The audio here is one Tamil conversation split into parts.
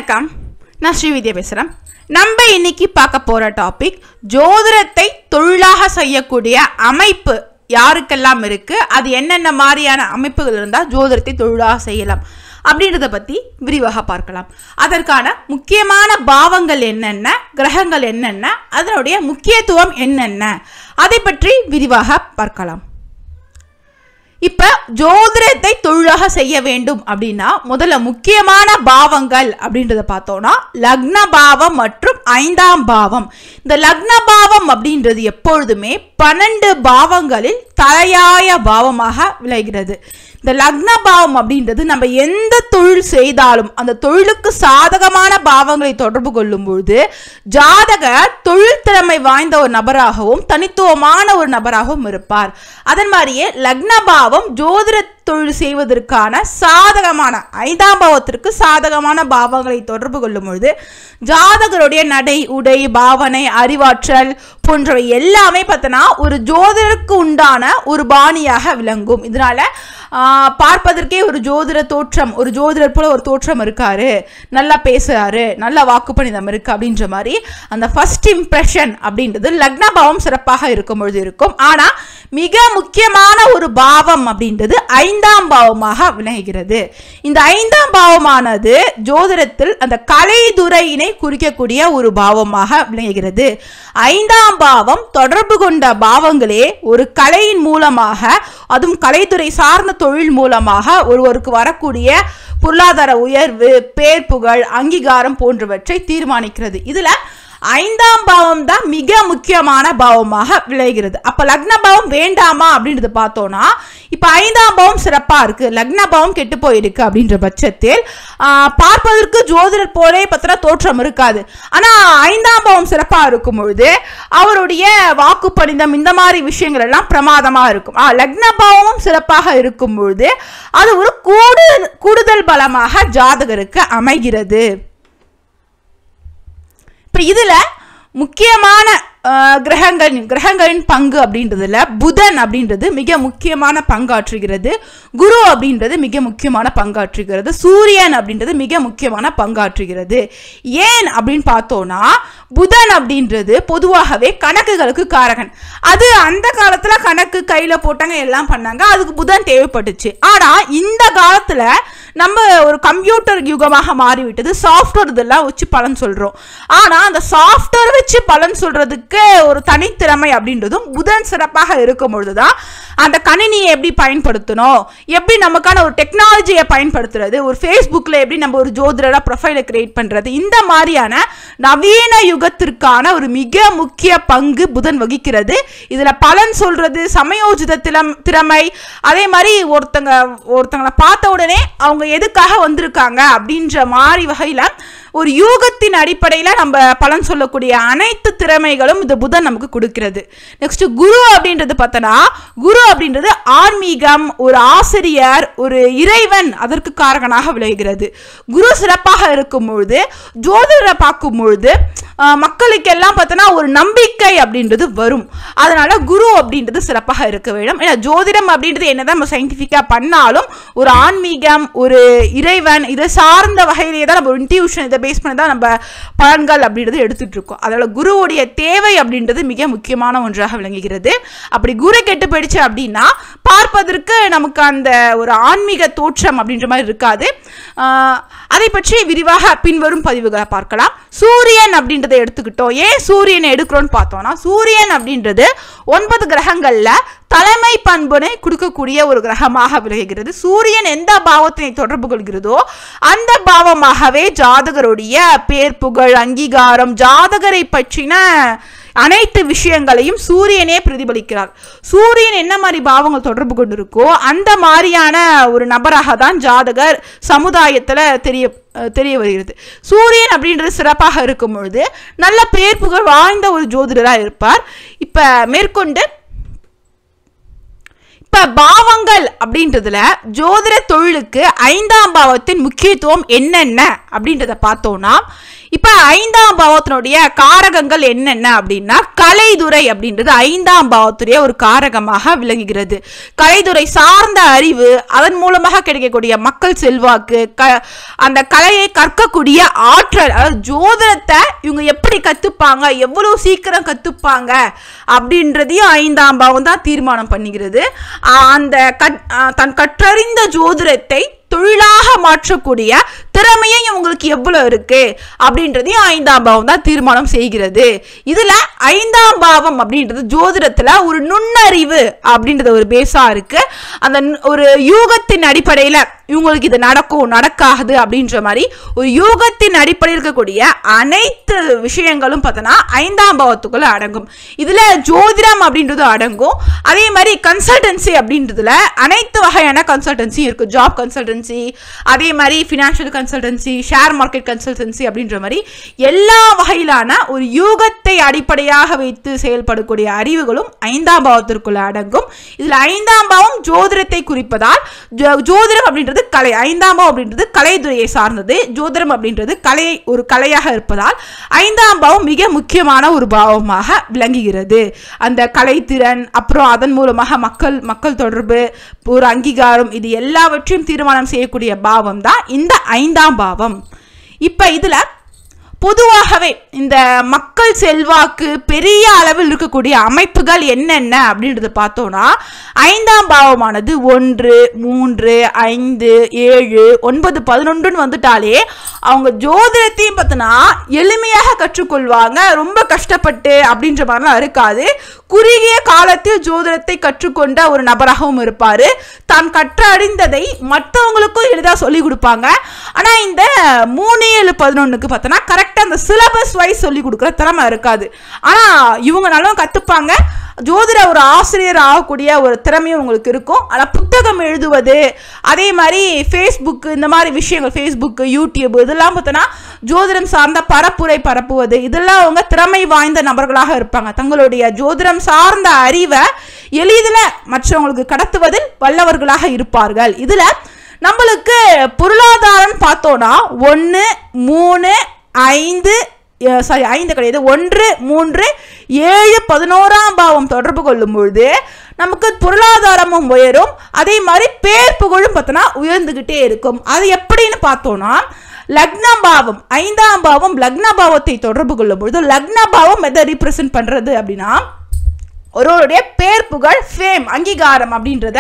வணக்கம், நான் ஸ்ரீவித்யா பேசுகிறேன். நம்ம இன்னைக்கு பார்க்க போகிற டாபிக் ஜோதிடத்தை தொழிலாக செய்யக்கூடிய அமைப்பு யாருக்கெல்லாம் இருக்குது, அது என்னென்ன மாதிரியான அமைப்புகள் இருந்தால் ஜோதிடத்தை தொழிலாக செய்யலாம் அப்படின்றத பற்றி விரிவாக பார்க்கலாம். அதற்கான முக்கியமான பாவங்கள் என்னென்ன, கிரகங்கள் என்னென்ன, அதனுடைய முக்கியத்துவம் என்னென்ன, அதை பற்றி விரிவாக பார்க்கலாம். இப்போ ஜோதிடத்தை தொழிலாக செய்ய வேண்டும் அப்படின்னா முதல்ல முக்கியமான பாவங்கள் அப்படின்றத பார்த்தோம்னா லக்ன பாவம் மற்றும் 5ஆம் பாவம். இந்த லக்ன பாவம் அப்படின்றது எப்பொழுதுமே 12 பாவங்களில் தலையாய பாவமாக விளைகிறது. இந்த லக்ன பாவம் அப்படின்றது நம்ம எந்த தொழில் செய்தாலும் அந்த தொழிலுக்கு சாதகமான பாவங்களை தொடர்பு கொள்ளும் பொழுது ஜாதகர் தொழில் திறமை வாய்ந்த ஒரு நபராகவும் தனித்துவமான ஒரு நபராகவும் இருப்பார். அதன் மாதிரியே லக்ன பாவம் ஜோதிட தொழில் செய்வதற்கான சாதகமான 5ஆம் பாவத்திற்கு சாதகமான பாவங்களை தொடர்பு கொள்ளும் பொழுது ஜாதகருடைய நடை, உடை, பாவனை, அறிவாற்றல் போன்றவை எல்லாமே பார்த்தோன்னா ஒரு ஜோதிடருக்கு உண்டான ஒரு பாணியாக விளங்கும். இதனால பார்ப்பதற்கே ஒரு ஜோதிட தோற்றம், ஒரு ஜோதிடர் போல ஒரு தோற்றம் இருக்காரு, நல்லா பேசுறாரு, நல்ல வாக்குப்பணிதம் இருக்கு அப்படின்ற மாதிரி அந்த ஃபர்ஸ்ட் இம்ப்ரெஷன் அப்படின்றது லக்ன பாவம் சிறப்பாக இருக்கும் பொழுது இருக்கும். ஆனா மிக முக்கியமான ஒரு பாவம் அப்படின்றது 5ஆம் பாவமாக விளங்குகிறது. இந்த 5ஆம் பாவமானது ஜோதிடத்தில் அந்த கலைத்துறையினை குறிக்கக்கூடிய ஒரு பாவமாக விளங்குகிறது. 5ஆம் பாவம் தொடர்பு கொண்ட பாவங்களே ஒரு கலையின் மூலமாக, அதுவும் கலைத்துறை சார்ந்த தொழில் மூலமாக ஒருவருக்கு வரக்கூடிய பொருளாதார உயர்வு, பேர் புகழ், அங்கீகாரம் போன்றவற்றை தீர்மானிக்கிறது. இதுல 5ஆம் பாவம் தான் மிக முக்கியமான பாவமாக விளைகிறது. அப்ப லக்ன பாவம் வேண்டாமா அப்படின்றது பார்த்தோம்னா இப்ப 5ஆம் பாவம் சிறப்பா இருக்கு, லக்ன பாவம் கெட்டு போயிருக்கு அப்படின்ற பட்சத்தில் பார்ப்பதற்கு ஜோதிடர் போலே பத்திர தோற்றம் இருக்காது. ஆனா 5ஆம் பாவம் சிறப்பா இருக்கும் பொழுது அவருடைய வாக்குப்பணிதம் இந்த மாதிரி விஷயங்கள் எல்லாம் பிரமாதமா இருக்கும். லக்ன பாவமும் சிறப்பாக இருக்கும் பொழுது அது ஒரு கூடுதல் பலமாக ஜாதகருக்கு அமைகிறது. இதுல முக்கியமான கிரகங்களின் பங்கு அப்படின்றதுல புதன் அப்படின்றது மிக முக்கியமான பங்காற்றுகிறது, குரு அப்படின்றது மிக முக்கியமான பங்காற்றுகிறது, சூரியன் அப்படின்றது மிக முக்கியமான பங்காற்றுகிறது. ஏன் அப்படின்னு பார்த்தோம்னா புதன் அப்படின்றது பொதுவாகவே கணக்குகளுக்கு காரகன். அது அந்த காலத்துல கணக்கு கையில போட்டாங்க, எல்லாம் பண்ணாங்க, அதுக்கு புதன் தேவைப்பட்டுச்சு. ஆனா இந்த காலத்துல நம்ம ஒரு கம்ப்யூட்டர் யுகமாக மாறிவிட்டது, சாஃப்ட்வேர் இதெல்லாம் வச்சு பலன் சொல்றோம். ஆனா அந்த சாஃப்ட்வேர் வச்சு பலன் சொல்றதுக்கு ஒரு தனித்திறமை அப்படின்றதும் புதன் சிறப்பாக இருக்கும் பொழுதுதான் அந்த கணினியை எப்படி பயன்படுத்தணும், எப்படி நமக்கான ஒரு டெக்னாலஜியை பயன்படுத்துறது, ஒரு ஃபேஸ்புக்கில் எப்படி நம்ம ஒரு ஜோதிடரா ப்ரொஃபைலை கிரியேட் பண்றது, இந்த மாதிரியான நவீன யுகத்திற்கான ஒரு மிக முக்கிய பங்கு புதன் வகிக்கிறது. இதுல பலன் சொல்றது, சமயோஜித திறமை, அதே மாதிரி ஒருத்தங்களை பார்த்த உடனே அவங்க எதுக்காக வந்திருக்காங்க அப்படின்ற மாதிரி வகையில ஒரு யூகத்தின் அடிப்படையில் நம்ம பலன் சொல்லக்கூடிய அனைத்து திறமைகளும் இந்த புதன் நமக்கு கொடுக்கிறது. நெக்ஸ்ட் குரு அப்படின்றது பார்த்தோன்னா குரு அப்படின்றது ஆன்மீகம், ஒரு ஆசிரியர், ஒரு இறைவன், அதற்கு காரகனாக விளைகிறது. குரு சிறப்பாக இருக்கும் பொழுது ஜோதிடரை பார்க்கும் பொழுது மக்களுக்கு எல்லாம் பார்த்தோன்னா ஒரு நம்பிக்கை அப்படின்றது வரும். அதனால குரு அப்படின்றது சிறப்பாக இருக்க வேண்டும். ஏன்னா ஜோதிடம் அப்படின்றது என்னதான் நம்ம சயின்டிஃபிக்கா பண்ணாலும் ஒரு ஆன்மீகம், ஒரு இறைவன், இதை சார்ந்த வகையிலேயே தான் நம்ம இன்ட்யூஷன், இதை பேஸ் பண்ணி தான் நம்ம பலன்கள் அப்படின்றது எடுத்துட்டு இருக்கோம். அதனால குருவுடைய தேவை அப்படின்றது மிக முக்கியமான ஒன்றாக விளங்குகிறது. அப்படி குரு கெட்டு போயிடுச்சு அப்படின்னா பார்ப்பதற்கு நமக்கு அந்த ஒரு ஆன்மீக தோற்றம் அப்படின்ற மாதிரி இருக்காது. அதை பற்றி விரிவாக பின்வரும் பதிவுகளை பார்க்கலாம். சூரியன் அப்படின்றத எடுத்துக்கிட்டோம். ஏன் சூரியனை எடுக்கிறோம்னு பார்த்தோம்னா சூரியன் அப்படின்றது 9 கிரகங்கள்ல தலைமை பண்புனை கொடுக்கக்கூடிய ஒரு கிரகமாக விளங்குகிறது. சூரியன் எந்த பாவத்தினை தொடர்பு கொள்கிறதோ அந்த பாவமாகவே ஜாதகருடைய பேர் புகழ், அங்கீகாரம், ஜாதகரை பற்றின அனைத்து விஷயங்களையும் சூரியனே பிரதிபலிக்கிறார். சூரியன் என்ன மாதிரி பாவங்கள் தொடர்பு கொண்டிருக்கோ அந்த மாதிரியான ஒரு நபராக தான் ஜாதகர் சமுதாயத்துல தெரிய வருகிறது. சூரியன் அப்படின்றது சிறப்பாக இருக்கும் பொழுது நல்ல பேர் புகழ் வாய்ந்த ஒரு ஜோதிடராக இருப்பார். இப்ப மேற்கொண்டு பாவங்கள் அப்படின்றதுல ஜோதிட தொழிலுக்கு 5ஆம் பாவத்தின் முக்கியத்துவம் என்னென்ன அப்படின்றத பார்த்தோம்னா, இப்ப 5ஆம் பாவத்தினுடைய காரகங்கள் என்னென்ன அப்படின்னா, கலைத்துறை அப்படின்றது 5ஆம் பாவத்துடைய ஒரு காரகமாக விளங்குகிறது. கலைத்துறை சார்ந்த அறிவு, அதன் மூலமாக கிடைக்கக்கூடிய மக்கள் செல்வாக்கு, அந்த கலையை கற்கக்கூடிய ஆற்றல், அதாவது ஜோதிடத்தை இவங்க எப்படி கத்துப்பாங்க, எவ்வளவு சீக்கிரம் கத்துப்பாங்க அப்படின்றதையும் 5ஆம் பாவம் தான் தீர்மானம் பண்ணுகிறது. அந்த தன் கற்றறிந்த ஜோதிடத்தை தொழிலாக மாற்றக்கூடிய திறமையை உங்களுக்கு எவ்வளவு இருக்கு அப்படின்றதையும் 5ஆம் பாவம் தான் தீர்மானம் செய்கிறது. இதுல 5ஆம் பாவம் அப்படின்றது ஜோதிடத்துல ஒரு நுண்ணறிவு அப்படின்றது ஒரு பேஸா இருக்கு. அந்த ஒரு யூகத்தின் அடிப்படையில இவங்களுக்கு இது நடக்கும் நடக்காது அப்படின்ற மாதிரி ஒரு யூகத்தின் அடிப்படையில் இருக்கக்கூடிய அனைத்து விஷயங்களும் பார்த்தோன்னா 5ஆம் பாவத்துக்குள்ள அடங்கும். இதுல ஜோதிடம் அப்படின்றது அடங்கும். அதே மாதிரி கன்சல்டன்சி அப்படின்றதுல அனைத்து வகையான கன்சல்டன்சி இருக்கு. ஜாப் கன்சல்டன்சி, அதே மாதிரி financial consultancy, share market consultancy அப்படின்ற மாதிரி எல்லா வகையிலான ஒரு யூகத்தை அடிப்படையாக வைத்து செயல்படக்கூடிய அறிவுகளும் 5ஆம் பாவத்திற்குள்ள அடங்கும். இதுல 5ஆம் பாவம் ஜோதிடத்தை குறிப்பதால் ஜோதிடம் அப்படின்றது கலை, 5ஆம் பாவம் அப்படின்றது கலைத்துறையை சார்ந்தது. ஜோதிடம் அப்படின்றது ஒரு கலையாக இருப்பதால் 5ஆம் பாவம் மிக முக்கியமான ஒரு பாவமாக விளங்குகிறது. அந்த கலைத்திறன், அப்புறம் அதன் மூலமாக மக்கள் தொடர்பு, ஒரு அங்கீகாரம், இது எல்லாவற்றையும் தீர்மானம் செய்யக்கூடிய பாவம் தான் இந்த 5ஆம் பாவம். இப்ப இதுல பொதுவாகவே இந்த மக்கள் செல்வாக்கு பெரிய அளவில் இருக்கக்கூடிய அமைப்புகள் என்னென்ன அப்படின்றது பார்த்தோம்னா, 5ஆம் பாவமானது 1, 3, 5, 7, 9, 11 வந்துட்டாலே அவங்க ஜோதிடத்தையும் பார்த்தோன்னா எளிமையாக கற்றுக்கொள்வாங்க. ரொம்ப கஷ்டப்பட்டு அப்படின்ற மாதிரிலாம் இருக்காது. குறுகிய காலத்தில் ஜோதிடத்தை கற்றுக்கொண்ட ஒரு நபராகவும் இருப்பாரு. தான் கற்றறிந்ததை மற்றவங்களுக்கும் எளிதாக சொல்லிக் கொடுப்பாங்க. ஆனா இந்த 3, 7, 11க்கு பார்த்தோன்னா கரெக்டா அந்த சிலபஸ் வைஸ் சொல்லி கொடுக்குற திறமை இருக்காது. ஆனா இவங்க நல்லா கத்துப்பாங்க. ஜோதிட ஒரு ஆசிரியர் ஆகக்கூடிய ஒரு திறமையும் உங்களுக்கு இருக்கும். ஆனால் புத்தகம் எழுதுவது, அதே மாதிரி ஃபேஸ்புக், இந்த மாதிரி விஷயங்கள், ஃபேஸ்புக், யூடியூப், இதெல்லாம் பார்த்தோன்னா ஜோதிடம் சார்ந்த பரப்புவது, இதெல்லாம் அவங்க திறமை வாய்ந்த நபர்களாக இருப்பாங்க. தங்களுடைய ஜோதிடம் சார்ந்த அறிவை எளிதில் மற்றவங்களுக்கு கடத்துவதில் வல்லவர்களாக இருப்பார்கள். இதுல நம்மளுக்கு பொருளாதாரம் பார்த்தோன்னா 1, 3, 5 கிடையாது, 1, 3, 7, 11ஆம் பாவம் தொடர்பு கொள்ளும் பொழுது நமக்கு பொருளாதாரமும் உயரும். அதே மாதிரி பேர் புகழும் பார்த்தோன்னா உயர்ந்துகிட்டே இருக்கும். அது எப்படின்னு பார்த்தோம்னா, லக்ன பாவம், 5ஆம் பாவம் லக்ன பாவத்தை தொடர்பு கொள்ளும் பொழுது, லக்ன பாவம் எதை ரீப்ரசென்ட் பண்றது அப்படின்னா, ஒருவருடைய பேர் புகழ், ஃபேம், அங்கீகாரம் அப்படின்றத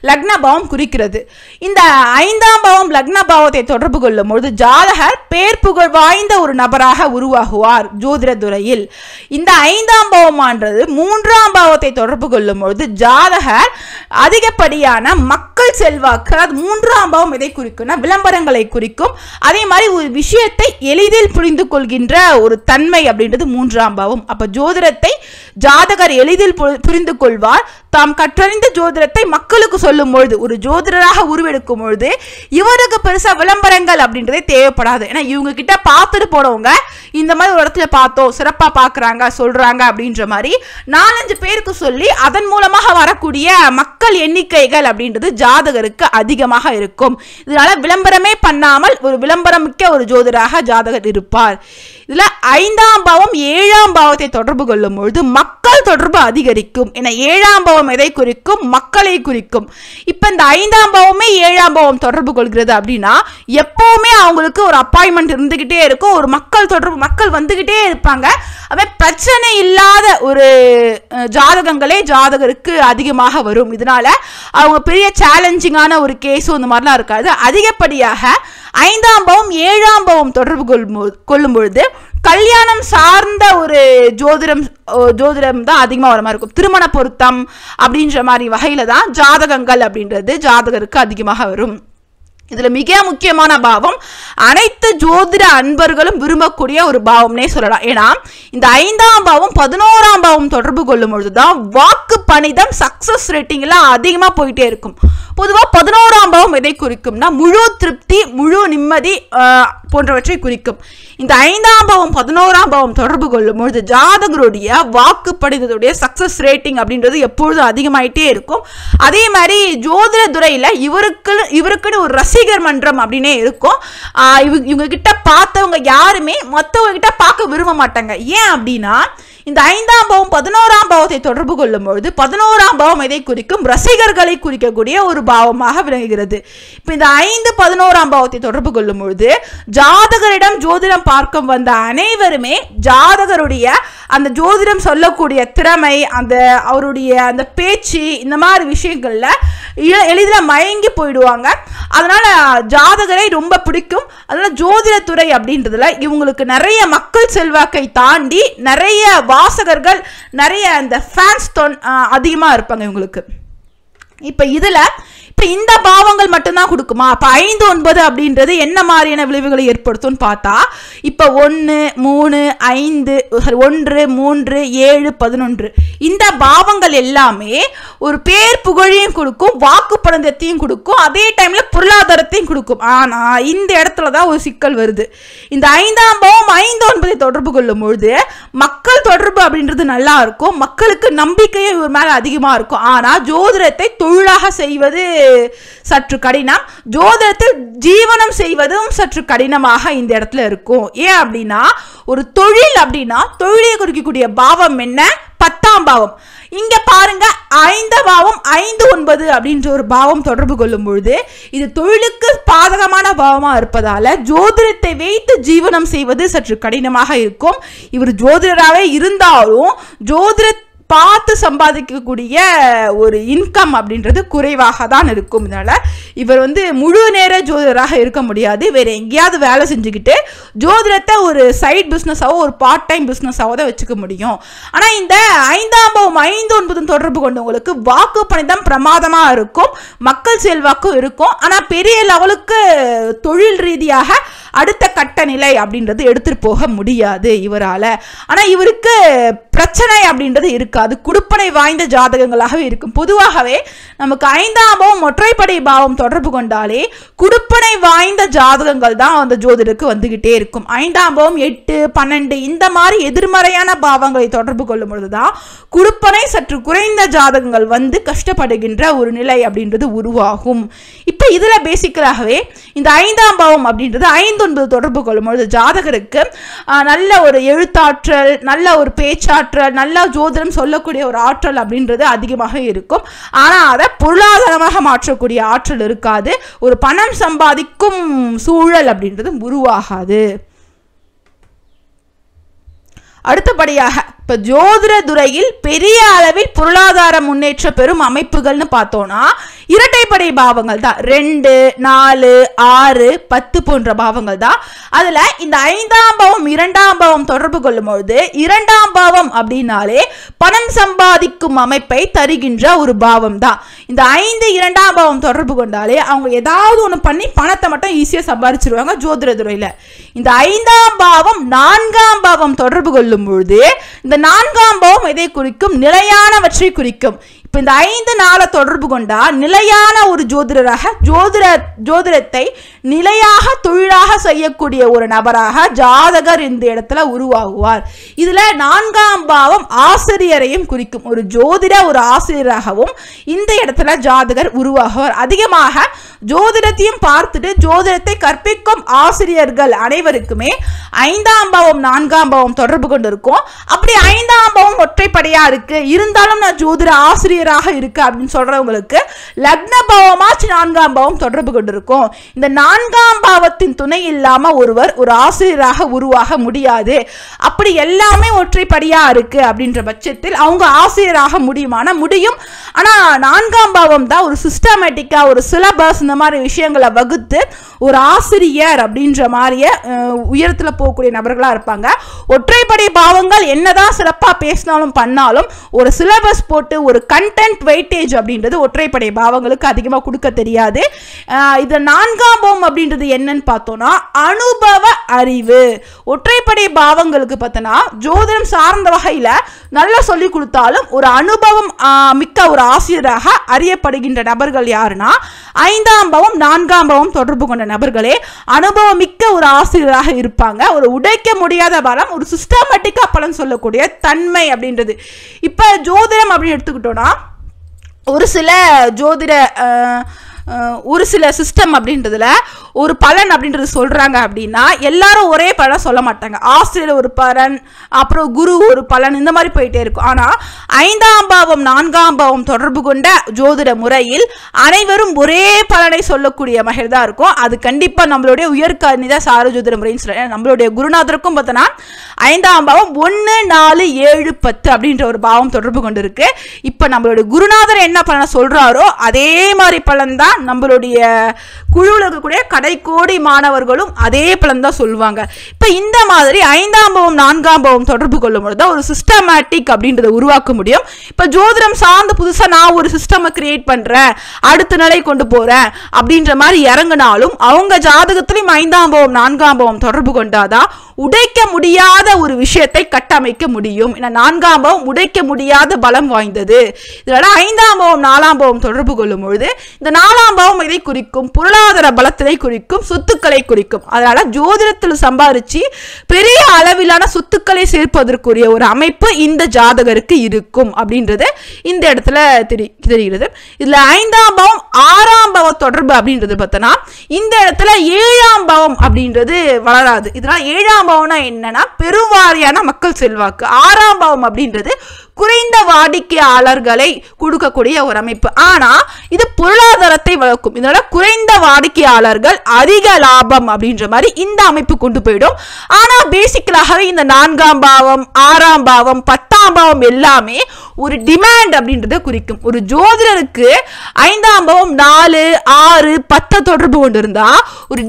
லக்ன பாவம் குறிக்கிறது. இந்த 5ஆம் பாவம் லக்ன பாவத்தை தொடர்பு கொள்ளும் பொழுது ஜாதகர் பேர் புகழ் வாய்ந்த ஒரு நபராக உருவாகுவார் ஜோதிட துறையில். இந்த 5ஆம் பாவமானது 3ஆம் பாவத்தை தொடர்பு கொள்ளும் பொழுது ஜாதகர் அதிகப்படியான மக்கள் செல்வாக்கு, அதாவது 3ஆம் பாவம் எதை குறிக்கும்னா விளம்பரங்களை குறிக்கும். அதே மாதிரி ஒரு விஷயத்தை எளிதில் புரிந்து கொள்கின்ற ஒரு தன்மை அப்படின்றது 3ஆம் பாவம். அப்ப ஜோதிடத்தை ஜாதகர் எளிதில் புரிந்து கொள்வார். தாம் கற்றறிந்த ஜோதிடத்தை மக்களுக்கு சொல்லும் பொழுது, ஒரு ஜோதிடராக உருவெடுக்கும் பொழுது இவருக்கு பெருசா விளம்பரங்கள் அப்படின்றதே தேவைப்படாது. ஏன்னா இவங்க கிட்ட பார்த்துட்டு போனவங்க இந்த மாதிரி ஒரு இடத்துல பார்த்தோம், சிறப்பா பாக்குறாங்க, சொல்றாங்க அப்படின்ற மாதிரி 4-5 பேருக்கு சொல்லி அதன் மூலமாக வரக்கூடிய மக்கள் எண்ணிக்கைகள் அப்படின்றது ஜாதகருக்கு அதிகமாக இருக்கும். இதனால விளம்பரமே பண்ணாமல் ஒரு விளம்பரம் மிக்க ஒரு ஜோதிடராக ஜாதகர் இருப்பார். இதுல 5ஆம் பாவம் 7ஆம் பாவத்தை தொடர்பு கொள்ளும் பொழுது மக்கள் தொடர்பு அதிகரிக்கும். என 7ஆம் பாவம் எதை குறிக்கும்? மக்களை குறிக்கும். இப்ப இந்த 5ஆம் பாவமே 7ஆம் பாவம் தொடர்பு கொள்கிறது அப்படின்னா எப்பவுமே அவங்களுக்கு ஒரு அப்பாயின்மெண்ட் இருந்துகிட்டே இருக்கும். ஒரு மக்கள் தொடர்பு, மக்கள் வந்துகிட்டே இருப்பாங்க. அவன் பிரச்சனை இல்லாத ஒரு ஜாதகங்களே ஜாதகருக்கு அதிகமாக வரும். இதனால அவங்க பெரிய சேலஞ்சிங்கான ஒரு கேஸும் இந்த மாதிரிலாம் இருக்காது. அதிகப்படியாக 5ஆம் பாவம் 7ஆம் பாவம் தொடர்பு கொள்ளும் பொழுது கல்யாணம் சார்ந்த ஒரு ஜோதிடம் தான் அதிகமாக வர மாதிரி இருக்கும். திருமண பொருத்தம் அப்படின்ற மாதிரி வகையில தான் ஜாதகங்கள் அப்படின்றது ஜாதகருக்கு அதிகமாக வரும். இதுல மிக முக்கியமான பாவம் அனைத்து ஜோதிட அன்பர்களும் விரும்பக்கூடிய ஒரு பாவம்னே சொல்லலாம். ஏன்னா இந்த 5ஆம் பாவம் 11ஆம் பாவம் தொடர்பு கொள்ளும் பொழுதுதான் வாக்கு பணிதம், சக்சஸ் ரேட்டிங் எல்லாம் அதிகமா போயிட்டே இருக்கும். பொதுவா 11ஆம் பாவம் எதை குறிக்கும்னா முழு திருப்தி, முழு நிம்மதி, போன்றவற்றை குறிக்கும். இந்த 5ஆம் பாவம் 11ஆம் பாவம் தொடர்பு கொள்ளும் பொழுது ஜாதகருடைய வாக்குப்படிதத்துடைய சக்சஸ் ரேட்டிங் அப்படின்றது எப்பொழுதும் அதிகமாயிட்டே இருக்கும். அதே மாதிரி ஜோதிட துறையில இவருக்குன்னு ஒரு ரசிகர் மன்றம் அப்படின்னே இருக்கும். இவங்க கிட்ட பார்த்தவங்க யாருமே மற்றவங்க கிட்ட பார்க்க விரும்ப மாட்டாங்க. ஏன் அப்படின்னா இந்த 5ஆம் பாவம் 11ஆம் பாவத்தை தொடர்பு கொள்ளும் பொழுது 11ஆம் பாவம் எதை குறிக்கும்? ரசிகர்களை குறிக்கக்கூடிய ஒரு பாவமாக விளங்குகிறது. இப்போ இந்த 5, 11ஆம் பாவத்தை தொடர்பு கொள்ளும் பொழுது ஜாதகரிடம் ஜோதிடம் பார்க்க வந்த அனைவருமே ஜாதகருடைய அந்த ஜோதிடம் சொல்லக்கூடிய திறமை, அவருடைய அந்த பேச்சு, இந்த மாதிரி விஷயங்கள்ல எளிதில் மயங்கி போயிடுவாங்க. அதனால ஜாதகரை ரொம்ப பிடிக்கும். அதனால ஜோதிடத்துறை அப்படின்றதுல இவங்களுக்கு நிறைய மக்கள் செல்வாக்கை தாண்டி நிறைய வாசகர்கள், நிறைய அந்த ஃபேன்ஸ் அதிகமாக இருப்பாங்க இவங்களுக்கு. இப்போ இந்த பாவங்கள் மட்டும்தான் கொடுக்குமா? அப்போ 5, 9 அப்படின்றது என்ன மாதிரியான விளைவுகளை ஏற்படுத்தும் பார்த்தா, இப்போ 1, 3, 5, 1, 3, 7, 11 இந்த பாவங்கள் எல்லாமே ஒரு பேர் புகழையும் கொடுக்கும், வாக்குப்படத்தையும் கொடுக்கும், அதே டைம்ல பொருளாதாரத்தையும் கொடுக்கும். ஆனா இந்த இடத்துல தான் ஒரு சிக்கல் வருது. இந்த 5ஆம் பாவம் 5, 9 தொடர்பு கொள்ளும் பொழுது மக்கள் தொடர்பு அப்படின்றது நல்லா இருக்கும், மக்களுக்கு நம்பிக்கையும் இவர் மேல அதிகமா இருக்கும். ஆனா ஜோதிடத்தை தொழிலாக செய்வது சற்று கடினம், ஜோதிடத்தில் ஜீவனம் செய்வதும் சற்று கடினமாக இந்த இடத்துல இருக்கும். ஏன் அப்படின்னா ஒரு தொழில் அப்படின்னா தொழிலை குறிக்கக்கூடிய பாவம் என்ன? 10ஆம் பாவம். இங்க பாருங்க 5ஆம் பாவம் 5, 9 அப்படின்ற ஒரு பாவம் தொடர்பு கொள்ளும் பொழுது இது தொழிலுக்கு பாதகமான பாவமா இருப்பதால ஜோதிடத்தை வைத்து ஜீவனம் செய்வது சற்று கடினமாக இருக்கும். இவர் ஜோதிடராகவே இருந்தாலும் ஜோதிட பார்த்து சம்பாதிக்கக்கூடிய ஒரு இன்கம் அப்படின்றது குறைவாக தான் இருக்கும். இதனால இவர் முழு நேர ஜோதிடராக இருக்க முடியாது. வேற எங்கேயாவது வேலை செஞ்சுக்கிட்டு ஜோதிடத்தை ஒரு சைட் பிஸ்னஸாவோ ஒரு பார்ட் டைம் பிஸ்னஸாவோ தான் வச்சுக்க முடியும். ஆனால் இந்த 5ஆம் பாவம் 5, 9 தொடர்பு கொண்டவங்களுக்கு வாக்கு பணிதான் பிரமாதமாக இருக்கும், மக்கள் செல்வாக்கும் இருக்கும். ஆனால் பெரிய லெவலுக்கு தொழில் ரீதியாக அடுத்த கட்ட நிலை அப்படின்றது எடுத்துட்டு போக முடியாது இவரால். ஆனால் இவருக்கு பிரச்சனை அப்படின்றது இருக்காது, குடுப்பனை வாய்ந்த ஜாதகங்களாகவே இருக்கும். பொதுவாகவே நமக்கு 5ஆம் பாவம் ஒற்றைப்படை பாவம் தொடர்பு கொண்டாலே குடுப்பனை வாய்ந்த ஜாதகங்கள் தான் அந்த ஜோதிடருக்கு வந்துகிட்டே இருக்கும். 5ஆம் பாவம் 8, 12 இந்த மாதிரி எதிர்மறையான பாவங்களை தொடர்பு கொள்ளும் பொழுதுதான் குடுப்பனை சற்று குறைந்த ஜாதகங்கள் கஷ்டப்படுகின்ற ஒரு நிலை அப்படின்றது உருவாகும். இப்போ இதுல பேசிக்கலாகவே இந்த 5ஆம் பாவம் அப்படின்றது 5, 9 தொடர்பு கொள்ளும் பொழுது ஜாதகருக்கு நல்ல ஒரு எழுத்தாற்றல், நல்ல ஒரு பேச்சாற்றல், நல்ல ஜோதிடம் சொல்லக்கூடிய ஒரு ஆற்றல் அப்படின்றது அதிகமாக இருக்கும். ஆனால் அதை பொருளாதாரமாக மாற்றக்கூடிய ஆற்றல் இருக்காது, ஒரு பணம் சம்பாதிக்கும் சூழல் அப்படின்றது உருவாகாது. அடுத்தபடியாக இப்போ ஜோதிட துறையில் பெரிய அளவில் பொருளாதார முன்னேற்ற பெறும் அமைப்புகள்னு பார்த்தோம்னா இரட்டைப்படை பாவங்கள் தான். 2, 4, 6, 10 போன்ற பாவங்கள் தான். அதில் இந்த 5ஆம் பாவம் 2ஆம் பாவம் தொடர்பு கொள்ளும் பொழுது 2ஆம் பாவம் அப்படின்னாலே பணம் சம்பாதிக்கும் அமைப்பை தருகின்ற ஒரு பாவம் தான். இந்த 5, 2ஆம் பாவம் தொடர்பு கொண்டாலே அவங்க ஏதாவது ஒன்று பண்ணி பணத்தை மட்டும் ஈஸியாக சம்பாதிச்சிருவாங்க ஜோதிட துறையில். இந்த 5ஆம் பாவம் 4ஆம் பாவம் தொடர்பு கொள்ளும் பொழுது இந்த 4ஆம் பாவம் எதை குறிக்கும்? நிலையானவற்றை குறிக்கும். இப்போ இந்த 5, 4 தொடர்பு கொண்டா நிலையான ஒரு ஜோதிடராக ஜோதிடத்தை நிலையாக தொழிலாக செய்யக்கூடிய ஒரு நபராக ஜாதகர் இந்த இடத்துல உருவாகுவார். இதுல 4ஆம் பாவம் ஆசிரியரையும் குறிக்கும். ஒரு ஒரு ஆசிரியராகவும் இந்த இடத்துல ஜாதகர் உருவாகுவார். அதிகமாக ஜோதிடத்தையும் பார்த்துட்டு ஜோதிடத்தை கற்பிக்கும் ஆசிரியர்கள் அனைவருக்குமே 5ஆம் பாவம் 4ஆம் பாவம் தொடர்பு கொண்டு இருக்கும். அப்படி 5ஆம் பாவம் ஒற்றைப்படையா இருக்கு, இருந்தாலும் நான் ஜோதிட ஆசிரியராக இருக்கு அப்படின்னு சொல்றவங்களுக்கு லக்ன பாவமாச்சு 4ஆம் பாவம் தொடர்பு கொண்டிருக்கும். இந்த 4ஆம் பாவத்தின் துணை இல்லாம ஒருவர் ஒரு ஆசிரியராக உருவாக முடியாது. அப்படி எல்லாமே ஒற்றைப்படியா இருக்கு அப்படின்ற பட்சத்தில் அவங்க ஆசிரியராக முடியும். ஆனா 4ஆம் பாவம் தான் ஒரு சிஸ்டமேட்டிக்கா ஒரு சிலபஸ் இந்த மாதிரி விஷயங்களை வகுத்து ஒரு ஆசிரியர் அப்படின்ற மாதிரிய உயரத்துல போகக்கூடிய நபர்களா இருப்பாங்க. ஒற்றைப்படை பாவங்கள் என்னதான் சிறப்பா பேசினாலும் பண்ணாலும் ஒரு சிலபஸ் போட்டு ஒரு கண் கண்டென்ட் வெயிட்டேஜ் அப்படின்றது ஒற்றைப்படை பாவங்களுக்கு அதிகமாக கொடுக்க தெரியாது. இது 4ஆம் பாவம் அப்படின்றது என்னன்னு பார்த்தோம்னா அனுபவ அறிவு. ஒற்றைப்படை பாவங்களுக்கு பார்த்தோன்னா ஜோதிடம் சார்ந்த வகையில் நல்லா சொல்லி கொடுத்தாலும் ஒரு அனுபவம் மிக்க ஒரு ஆசிரியராக அறியப்படுகின்ற நபர்கள் யாருன்னா 5ஆம் பாவம் 4ஆம் பாவம் தொடர்பு கொண்ட நபர்களே அனுபவம் மிக்க ஒரு ஆசிரியராக இருப்பாங்க. ஒரு உடைக்க முடியாத பலம், ஒரு சிஸ்டமேட்டிக்கா பலன் சொல்லக்கூடிய தன்மை அப்படின்றது. இப்ப ஜோதிடம் அப்படின்னு எடுத்துக்கிட்டோம்னா ஒரு சில சிஸ்டம் அப்படின்றதுல ஒரு பலன் அப்படின்றது சொல்றாங்க அப்படின்னா எல்லாரும் ஒரே பலன் சொல்ல மாட்டாங்க. ஆசிரியர் ஒரு பலன், அப்புறம் குரு ஒரு பலன், இந்த மாதிரி போயிட்டே இருக்கும். ஆனா 5ஆம் பாவம் 4ஆம் பாவம் தொடர்பு கொண்ட ஜோதிட முறையில் அனைவரும் ஒரே பலனை சொல்லக்கூடிய வகையில் தான் இருக்கும். அது கண்டிப்பா நம்மளுடைய உயர்கணித சார ஜோதிட முறைன்னு சொல்ல நம்மளுடைய குருநாதருக்கும் பார்த்தோன்னா 5ஆம் பாவம் 1, 4, 7, 10 அப்படின்ற ஒரு பாவம் தொடர்பு கொண்டு இருக்கு. இப்ப நம்மளுடைய குருநாதர் என்ன பலனை சொல்றாரோ அதே மாதிரி பலன் தான் நம்மளுடைய குழுவில் இருக்கக்கூடிய கடைக்கோடி மாணவர்களும் அதே பலன் தான் சொல்லுவாங்க. இப்ப இந்த மாதிரி 5ஆம் பாவம் 4ஆம் பாவம் தொடர்பு கொள்ளும் பொழுது ஒரு சிஸ்டமேட்டிக் அப்படின்றத உருவாக்க முடியும். இப்ப ஜோதிடம் சார்ந்து புதுசா நான் ஒரு சிஸ்டம் கிரியேட் பண்றேன், அடுத்த நிலை கொண்டு போறேன் அப்படின்ற மாதிரி இறங்கினாலும் அவங்க ஜாதகத்திலும் 5ஆம் பாவம் 4ஆம் பாவம் தொடர்பு கொண்டாதான் உடைக்க முடியாத ஒரு விஷயத்தை கட்டமைக்க முடியும். 4ஆம் பாவம் உடைக்க முடியாத பலம் வாய்ந்தது. இதனால 5ஆம் பாவம் 4ஆம் பாவம் தொடர்பு கொள்ளும் பொழுது இந்த 4ஆம் பாவம் இதை குறிக்கும், பொருளாதார பலத்தை குறிக்கும், சொத்துக்களை குறிக்கும். அதனால ஜோதிடத்தில் சம்பாதிச்சு பெரிய அளவிலான சொத்துக்களை சேர்ப்பதற்குரிய ஒரு அமைப்பு இந்த ஜாதகருக்கு இருக்கும் அப்படின்றது இந்த இடத்துல தெரிகிறது. இதுல 5ஆம் பாவம் 6ஆம் பாவ தொடர்பு அப்படின்றது பார்த்தோன்னா இந்த இடத்துல 7ஆம் பாவம் அப்படின்றது வளராது. இதனால 7ஆம் பாவம்னா என்னன்னா பெருவாரியான மக்கள் செல்வாக்கு. 6ஆம் பாவம் அப்படின்றது குறைந்த வாடிக்கையாளர்களை கொடுக்கக்கூடிய ஒரு அமைப்பு. ஆனா இது பொருளாதாரத்தை வளர்க்கும். இதனால குறைந்த வாடிக்கையாளர்கள் அதிக லாபம் அப்படின்ற மாதிரி இந்த அமைப்பு கொண்டு போயிடும். ஆனா பேசிக்கலாகவே இந்த 4ஆம் பாவம் 6ஆம் பாவம் 10ஆம் பாவம் எல்லாமே ஒரு டிமாண்ட் அப்படின்றத குறிக்கும். ஒரு ஜோதிடருக்கு 5ஆம் பாவம் 4, 6, 10 தொடர்பு கொண்டு இருந்தா ஒரு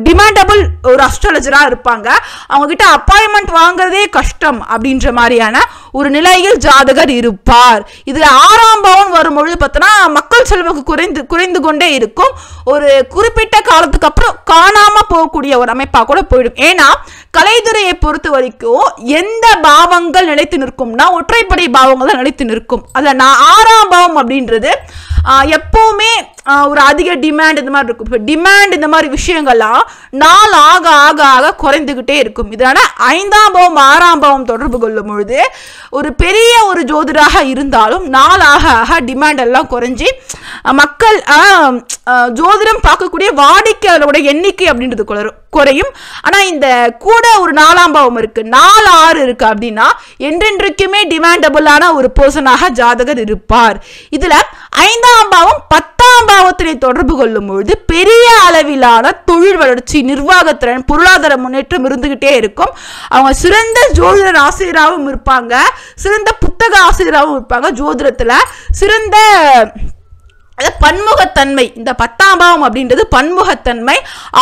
டிமாண்டபிள் ஒரு அஸ்ட்ராலஜரா இருப்பாங்க. அவங்க கிட்ட அப்பாயின்மெண்ட் வாங்குறதே கஷ்டம் அப்படின்ற மாதிரியான ஒரு நிலையில் ஜாதகர் இருப்பார். இதுல 6ஆம் பாவம் வரும்பொழுது பார்த்தோன்னா மக்கள் செல்வாக்கு குறைந்து கொண்டே இருக்கும். ஒரு குறிப்பிட்ட காலத்துக்கு அப்புறம் காணாம போகக்கூடிய ஒரு அமைப்பா கூட போயிடும். ஏன்னா கலைத்துறையை பொறுத்த வரைக்கும் எந்த பாவங்கள் நிலைத்து நிற்கும்னா ஒற்றைப்படை பாவங்கள் தான் நிலைத்து நிற்கும். அதுல 6ஆம் பாவம் அப்படின்றது எப்பவுமே ஒரு அதிக டிமாண்ட் இந்த மாதிரி இருக்கும். இப்போ டிமாண்ட் இந்த மாதிரி விஷயங்கள்லாம் நாள் ஆக ஆக ஆக குறைந்துகிட்டே இருக்கும். இதனால 5ஆம் பாவம் 6ஆம் பாவம் தொடர்பு கொள்ளும் பொழுது ஒரு பெரிய ஒரு ஜோதிடராக இருந்தாலும் நாள் ஆக ஆக டிமாண்ட் எல்லாம் குறைஞ்சி மக்கள் ஜோதிடம் பார்க்கக்கூடிய வாடிக்கையாளருடைய எண்ணிக்கை அப்படின்றது குறையும். ஆனா இந்த கூட ஒரு 4ஆம் பாவம் இருக்கு, 4, 6 இருக்கு அப்படின்னா என்றென்றைக்குமே டிமாண்டபிளான ஒரு பர்சனாக ஜாதகர் இருப்பார். இதுல 5ஆம் பாவம் 10ஆம் பாவத்தினை தொடர்பு கொள்ளும் பொழுது பெரிய அளவிலான தொழில் வளர்ச்சி, நிர்வாகத்திறன், பொருளாதார முன்னேற்றம் இருந்துகிட்டே இருக்கும். அவங்க சிறந்த ஜோதிடர் ஆசிரியராகவும் இருப்பாங்க, சிறந்த புத்தக ஆசிரியராகவும் இருப்பாங்க. ஜோதிடத்துல சிறந்த பன்முகத்தன்மை, இந்த 10ஆம் பாவம் அப்படின்றது பன்முகத்தன்மை,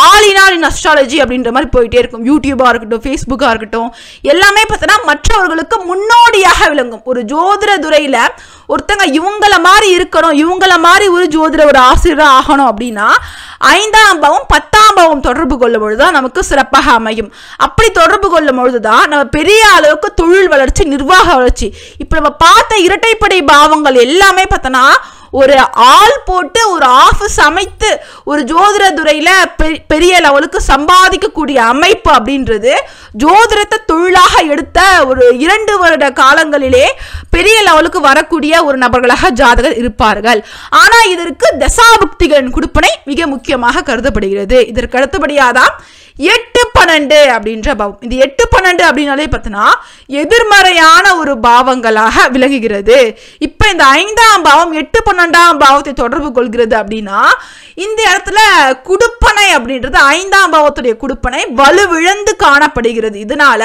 ஆல் இன் அஸ்ட்ராலஜி அப்படின்ற மாதிரி போயிட்டே இருக்கும். யூடியூபா இருக்கட்டும், ஃபேஸ்புக்கா இருக்கட்டும், எல்லாமே பார்த்தோன்னா மற்றவர்களுக்கு முன்னோடியாக விளங்கும். ஒரு ஜோதிட துறையில ஒருத்தங்க இவங்கள மாதிரி இருக்கணும், இவங்கள மாதிரி ஒரு ஜோதிட ஒரு ஆசிரியர் ஆகணும் அப்படின்னா 5ஆம் பாவம் 10ஆம் பாவம் தொடர்பு கொள்ளும் பொழுதுதான் நமக்கு சிறப்பாக அமையும். அப்படி தொடர்பு கொள்ளும் பொழுதுதான் நம்ம பெரிய அளவுக்கு தொழில் வளர்ச்சி, நிர்வாக வளர்ச்சி. இப்ப நம்ம பார்த்த இரட்டைப்படை பாவங்கள் எல்லாமே பார்த்தோன்னா ஒரு ஆள் போட்டு ஒரு ஆஃபீஸ் அமைத்து ஒரு ஜோதிட துறையில பெரிய லெவலுக்கு சம்பாதிக்கக்கூடிய அமைப்பு அப்படின்றது ஜோதிடத்தை தொழிலாக எடுத்த ஒரு 2 வருட காலங்களிலே பெரிய லெவலுக்கு வரக்கூடிய ஒரு நபர்களாக ஜாதகர் இருப்பார்கள். ஆனா இதற்கு தசாபுக்திகளின் கொடுப்பனை மிக முக்கியமாக கருதப்படுகிறது. இதற்கு அடுத்தபடியாதான் 8, 12 அப்படின்ற பாவம். இந்த 8, 12 அப்படின்னாலே பார்த்தோன்னா எதிர்மறையான ஒரு பாவங்களாக விலகுகிறது. இப்ப இந்த 5ஆம் பாவம் 8, 12ஆம் பாவத்தை தொடர்பு கொள்கிறது அப்படின்னா இந்த இடத்துல குடுப்பனை அப்படின்றது 5ஆம் பாவத்துடைய குடுப்பனை வலுவிழந்து காணப்படுகிறது. இதனால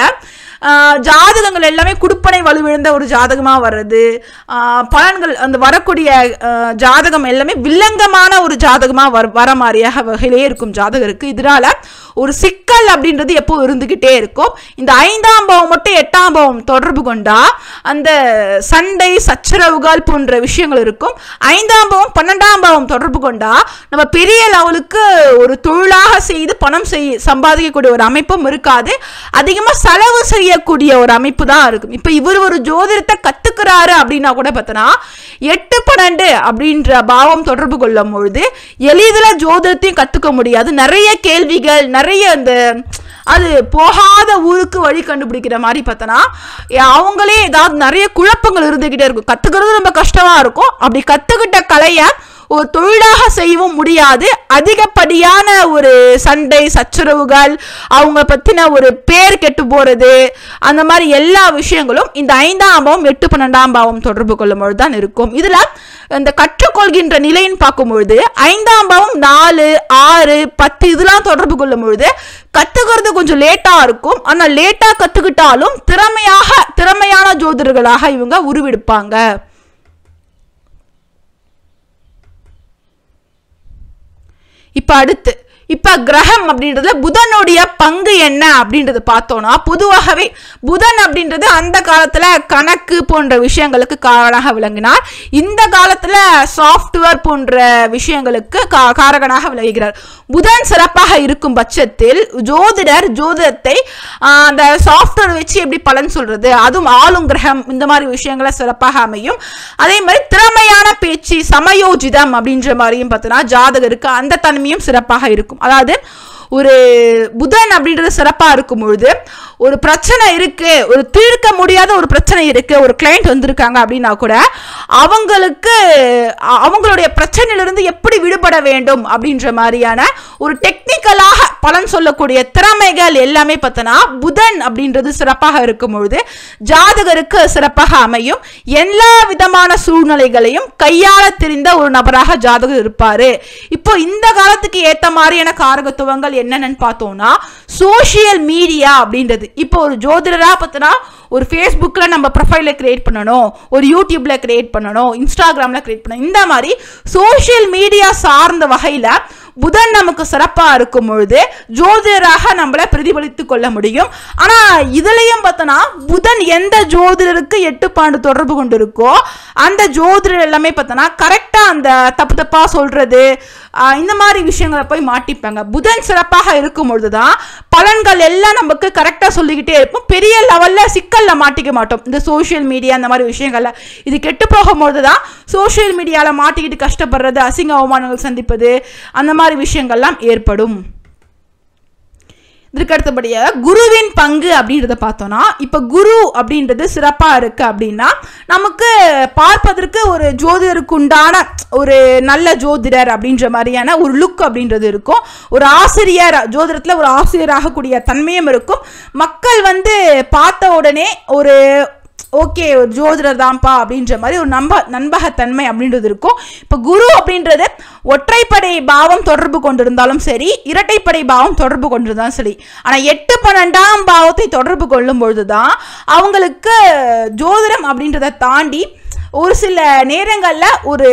ஜாதகங்கள் எல்லாமே குடுப்பனை வலுவிழந்த ஒரு ஜாதகமா வர்றது, பலன்கள் அந்த வரக்கூடிய ஜாதகம் எல்லாமே வில்லங்கமான ஒரு ஜாதகமா வர மாதிரியாக வகையிலே இருக்கும் ஜாதகருக்கு. இதனால ஒரு சிக்கல் அப்படின்றது எப்போ இருந்துகிட்டே இருக்கும். இந்த 5ஆம் பாவம் மட்டும் 8ஆம் பாவம் தொடர்பு கொண்டா அந்த சண்டை சச்சரவுகள் போன்ற விஷயங்கள் இருக்கும். 5ஆம் பாவம் 12ஆம் பாவம் தொடர்பு கொண்டா நம்ம பெரிய லெவலுக்கு ஒரு தொழிலாக செய்து பணம் சம்பாதிக்கக்கூடிய ஒரு அமைப்பும் இருக்காது, அதிகமாக செலவு செய்யக்கூடிய ஒரு அமைப்பு தான் இருக்கும். இப்போ இவர் ஒரு ஜோதிடத்தை கத்துக்கிறாரு அப்படின்னா கூட பார்த்தோன்னா 8, 12 அப்படின்ற பாவம் தொடர்பு கொள்ளும் பொழுது எளிதில் ஜோதிடத்தையும் கத்துக்க முடியாது. நிறைய கேள்விகள், நிறைய அந்த அது போகாத ஊருக்கு வழி கண்டுபிடிக்கிற மாதிரி பார்த்தோன்னா அவங்களே ஏதாவது நிறைய குழப்பங்கள் இருந்துகிட்டே இருக்கும். கத்துக்கிறது ரொம்ப கஷ்டமா இருக்கும். அப்படி கத்துக்கிட்ட கலையை ஒரு தொழிலாக செய்யவும் முடியாது. அதிகப்படியான ஒரு சண்டை சச்சரவுகள், அவங்க பற்றின ஒரு பேர் கெட்டு போகிறது, அந்த மாதிரி எல்லா விஷயங்களும் இந்த 5ஆம் பாவம் 8, 12ஆம் பாவம் தொடர்பு கொள்ளும் பொழுது தான் இருக்கும். இதில் இந்த கற்றுக்கொள்கின்ற நிலைன்னு பார்க்கும்பொழுது 5ஆம் பாவம் 4, 6, 10 இதெல்லாம் தொடர்பு கொள்ளும் பொழுது கத்துக்கிறது கொஞ்சம் லேட்டாக இருக்கும். ஆனால் லேட்டாக கற்றுக்கிட்டாலும் திறமையான ஜோதிடர்களாக இவங்க உருவெடுப்பாங்க. இப்போ அடுத்து கிரகம் அப்படின்றதுல புதனுடைய பங்கு என்ன அப்படின்றது பார்த்தோம்னா, பொதுவாகவே புதன் அப்படின்றது அந்த காலத்துல கணக்கு போன்ற விஷயங்களுக்கு காரணமாக விளங்கினார். இந்த காலத்துல சாஃப்ட்வேர் போன்ற விஷயங்களுக்கு காரகனாக விளங்குகிறார். புதன் சிறப்பாக இருக்கும் பட்சத்தில் ஜோதிடத்தை அந்த சாஃப்ட்வேர் வச்சு எப்படி பலன் சொல்றது, அதுவும் ஆளும் கிரகம் இந்த மாதிரி விஷயங்களை சிறப்பாக அமையும். அதே மாதிரி திறமையான பேச்சு, சமயோஜிதம் அப்படின்ற மாதிரியும் பார்த்தோன்னா ஜாதகருக்கு அந்த தன்மையும் சிறப்பாக இருக்கும். அதாவது ஒரு புதன் அப்படின்றது சிறப்பாக இருக்கும் பொழுது ஒரு பிரச்சனை இருக்கு, ஒரு தீர்க்க முடியாத ஒரு பிரச்சனை இருக்கு, ஒரு கிளைண்ட் வந்திருக்காங்க அப்படின்னா கூட அவங்களுடைய பிரச்சனையிலிருந்து எப்படி விடுபட வேண்டும் அப்படின்ற மாதிரியான ஒரு டெக்னிக்கலாக பலன் சொல்லக்கூடிய திறமைகள் எல்லாமே பார்த்தோன்னா புதன் அப்படின்றது சிறப்பாக இருக்கும் பொழுது ஜாதகருக்கு சிறப்பாக அமையும். எல்லா விதமான சூழ்நிலைகளையும் கையாள தெரிந்த ஒரு நபராக ஜாதகர் இருப்பாரு. இப்போ இந்த காலத்துக்கு ஏற்ற மாதிரியான காரகத்துவங்கள் என்னென்னு பார்த்தோம்னா, சோசியல் மீடியா அப்படின்றது. இப்போ ஒரு ஜோதிடரா பார்த்தோன்னா ஒரு ஃபேஸ்புக்கில் நம்ம ப்ரொஃபைலை கிரியேட் பண்ணணும், ஒரு யூடியூப்ல கிரியேட் பண்ணணும், இன்ஸ்டாகிராமில் கிரியேட் பண்ணணும், இந்த மாதிரி சோசியல் மீடியா சார்ந்த வகையில் புதன் நமக்கு சிறப்பாக இருக்கும் பொழுது ஜோதிடராக நம்மளை பிரதிபலித்து கொள்ள முடியும். ஆனால் இதுலையும் பார்த்தோன்னா புதன் எந்த ஜோதிடருக்கு 8 பாண்டு தொடர்பு கொண்டு இருக்கோ அந்த ஜோதிடர் எல்லாமே பார்த்தோன்னா கரெக்டாக அந்த தப்பாக சொல்றது இந்த மாதிரி விஷயங்களை போய் மாட்டிப்பாங்க. புதன் சிறப்பாக இருக்கும் பொழுது தான் பலன்கள் எல்லாம் நமக்கு கரெக்டாக சொல்லிக்கிட்டே இருப்போம். பெரிய லெவலில் சிக்கலில் மாட்டிக்க மாட்டோம். இந்த சோஷியல் மீடியா இந்த மாதிரி விஷயங்கள்ல இது கெட்டு போகும்பொழுது தான் சோஷியல் மீடியாவில் மாட்டிக்கிட்டு கஷ்டப்படுறது, அசிங்க அவமானங்கள் சந்திப்பது, அந்த மாதிரி விஷயங்கள்லாம் ஏற்படும். இதுக்கு அடுத்தபடியாக குருவின் பங்கு அப்படின்றத பார்த்தோம்னா, இப்போ குரு அப்படின்றது சிறப்பாக இருக்கு அப்படின்னா நமக்கு பார்ப்பதற்கு ஒரு ஜோதிடருக்கு உண்டான ஒரு நல்ல ஜோதிடர் அப்படின்ற மாதிரியான ஒரு லுக் அப்படின்றது இருக்கும். ஒரு ஆசிரியர், ஜோதிடத்தில் ஒரு ஆசிரியராகக்கூடிய தன்மையும் இருக்கும். மக்கள் பார்த்த உடனே ஒரு ஓகே ஒரு ஜோதிடர் தான்ப்பா அப்படின்ற மாதிரி ஒரு நம்பகத்தன்மை அப்படின்றது இருக்கும். இப்போ குரு அப்படின்றது ஒற்றைப்படை பாவம் தொடர்பு கொண்டிருந்தாலும் சரி, இரட்டைப்படை பாவம் தொடர்பு கொண்டிருந்தாலும் சரி, ஆனால் 8, 12ஆம் பாவத்தை தொடர்பு கொள்ளும் பொழுது தான் அவங்களுக்கு ஜோதிடம் அப்படின்றத தாண்டி ஒரு சில நேரங்களில் ஒரு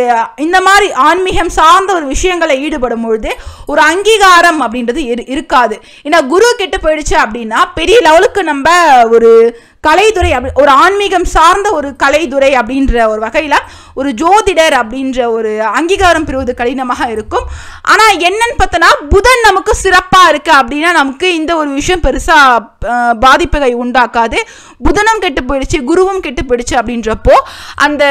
இந்த மாதிரி ஆன்மீகம் சார்ந்த ஒரு விஷயங்களை ஈடுபடும் பொழுது ஒரு அங்கீகாரம் அப்படின்றது இருக்காது. ஏன்னா குரு கெட்டு போயிடுச்சு அப்படின்னா பெரிய லெவலுக்கு நம்ம ஒரு கலைத்துறை ஒரு ஆன்மீகம் சார்ந்த ஒரு கலைத்துறை அப்படின்ற ஒரு வகையில் ஒரு ஜோதிடர் அப்படின்ற ஒரு அங்கீகாரம் பெறுவது கடினமாக இருக்கும். ஆனால் என்னன்னு பார்த்தோன்னா புதன் நமக்கு சிறப்பாக இருக்கு அப்படின்னா நமக்கு இந்த ஒரு விஷயம் பெருசாக பாதிப்பை உண்டாக்காது. புதனும் கெட்டு போயிடுச்சு, குருவும் கெட்டு போயிடுச்சு அப்படின்றப்போ அந்த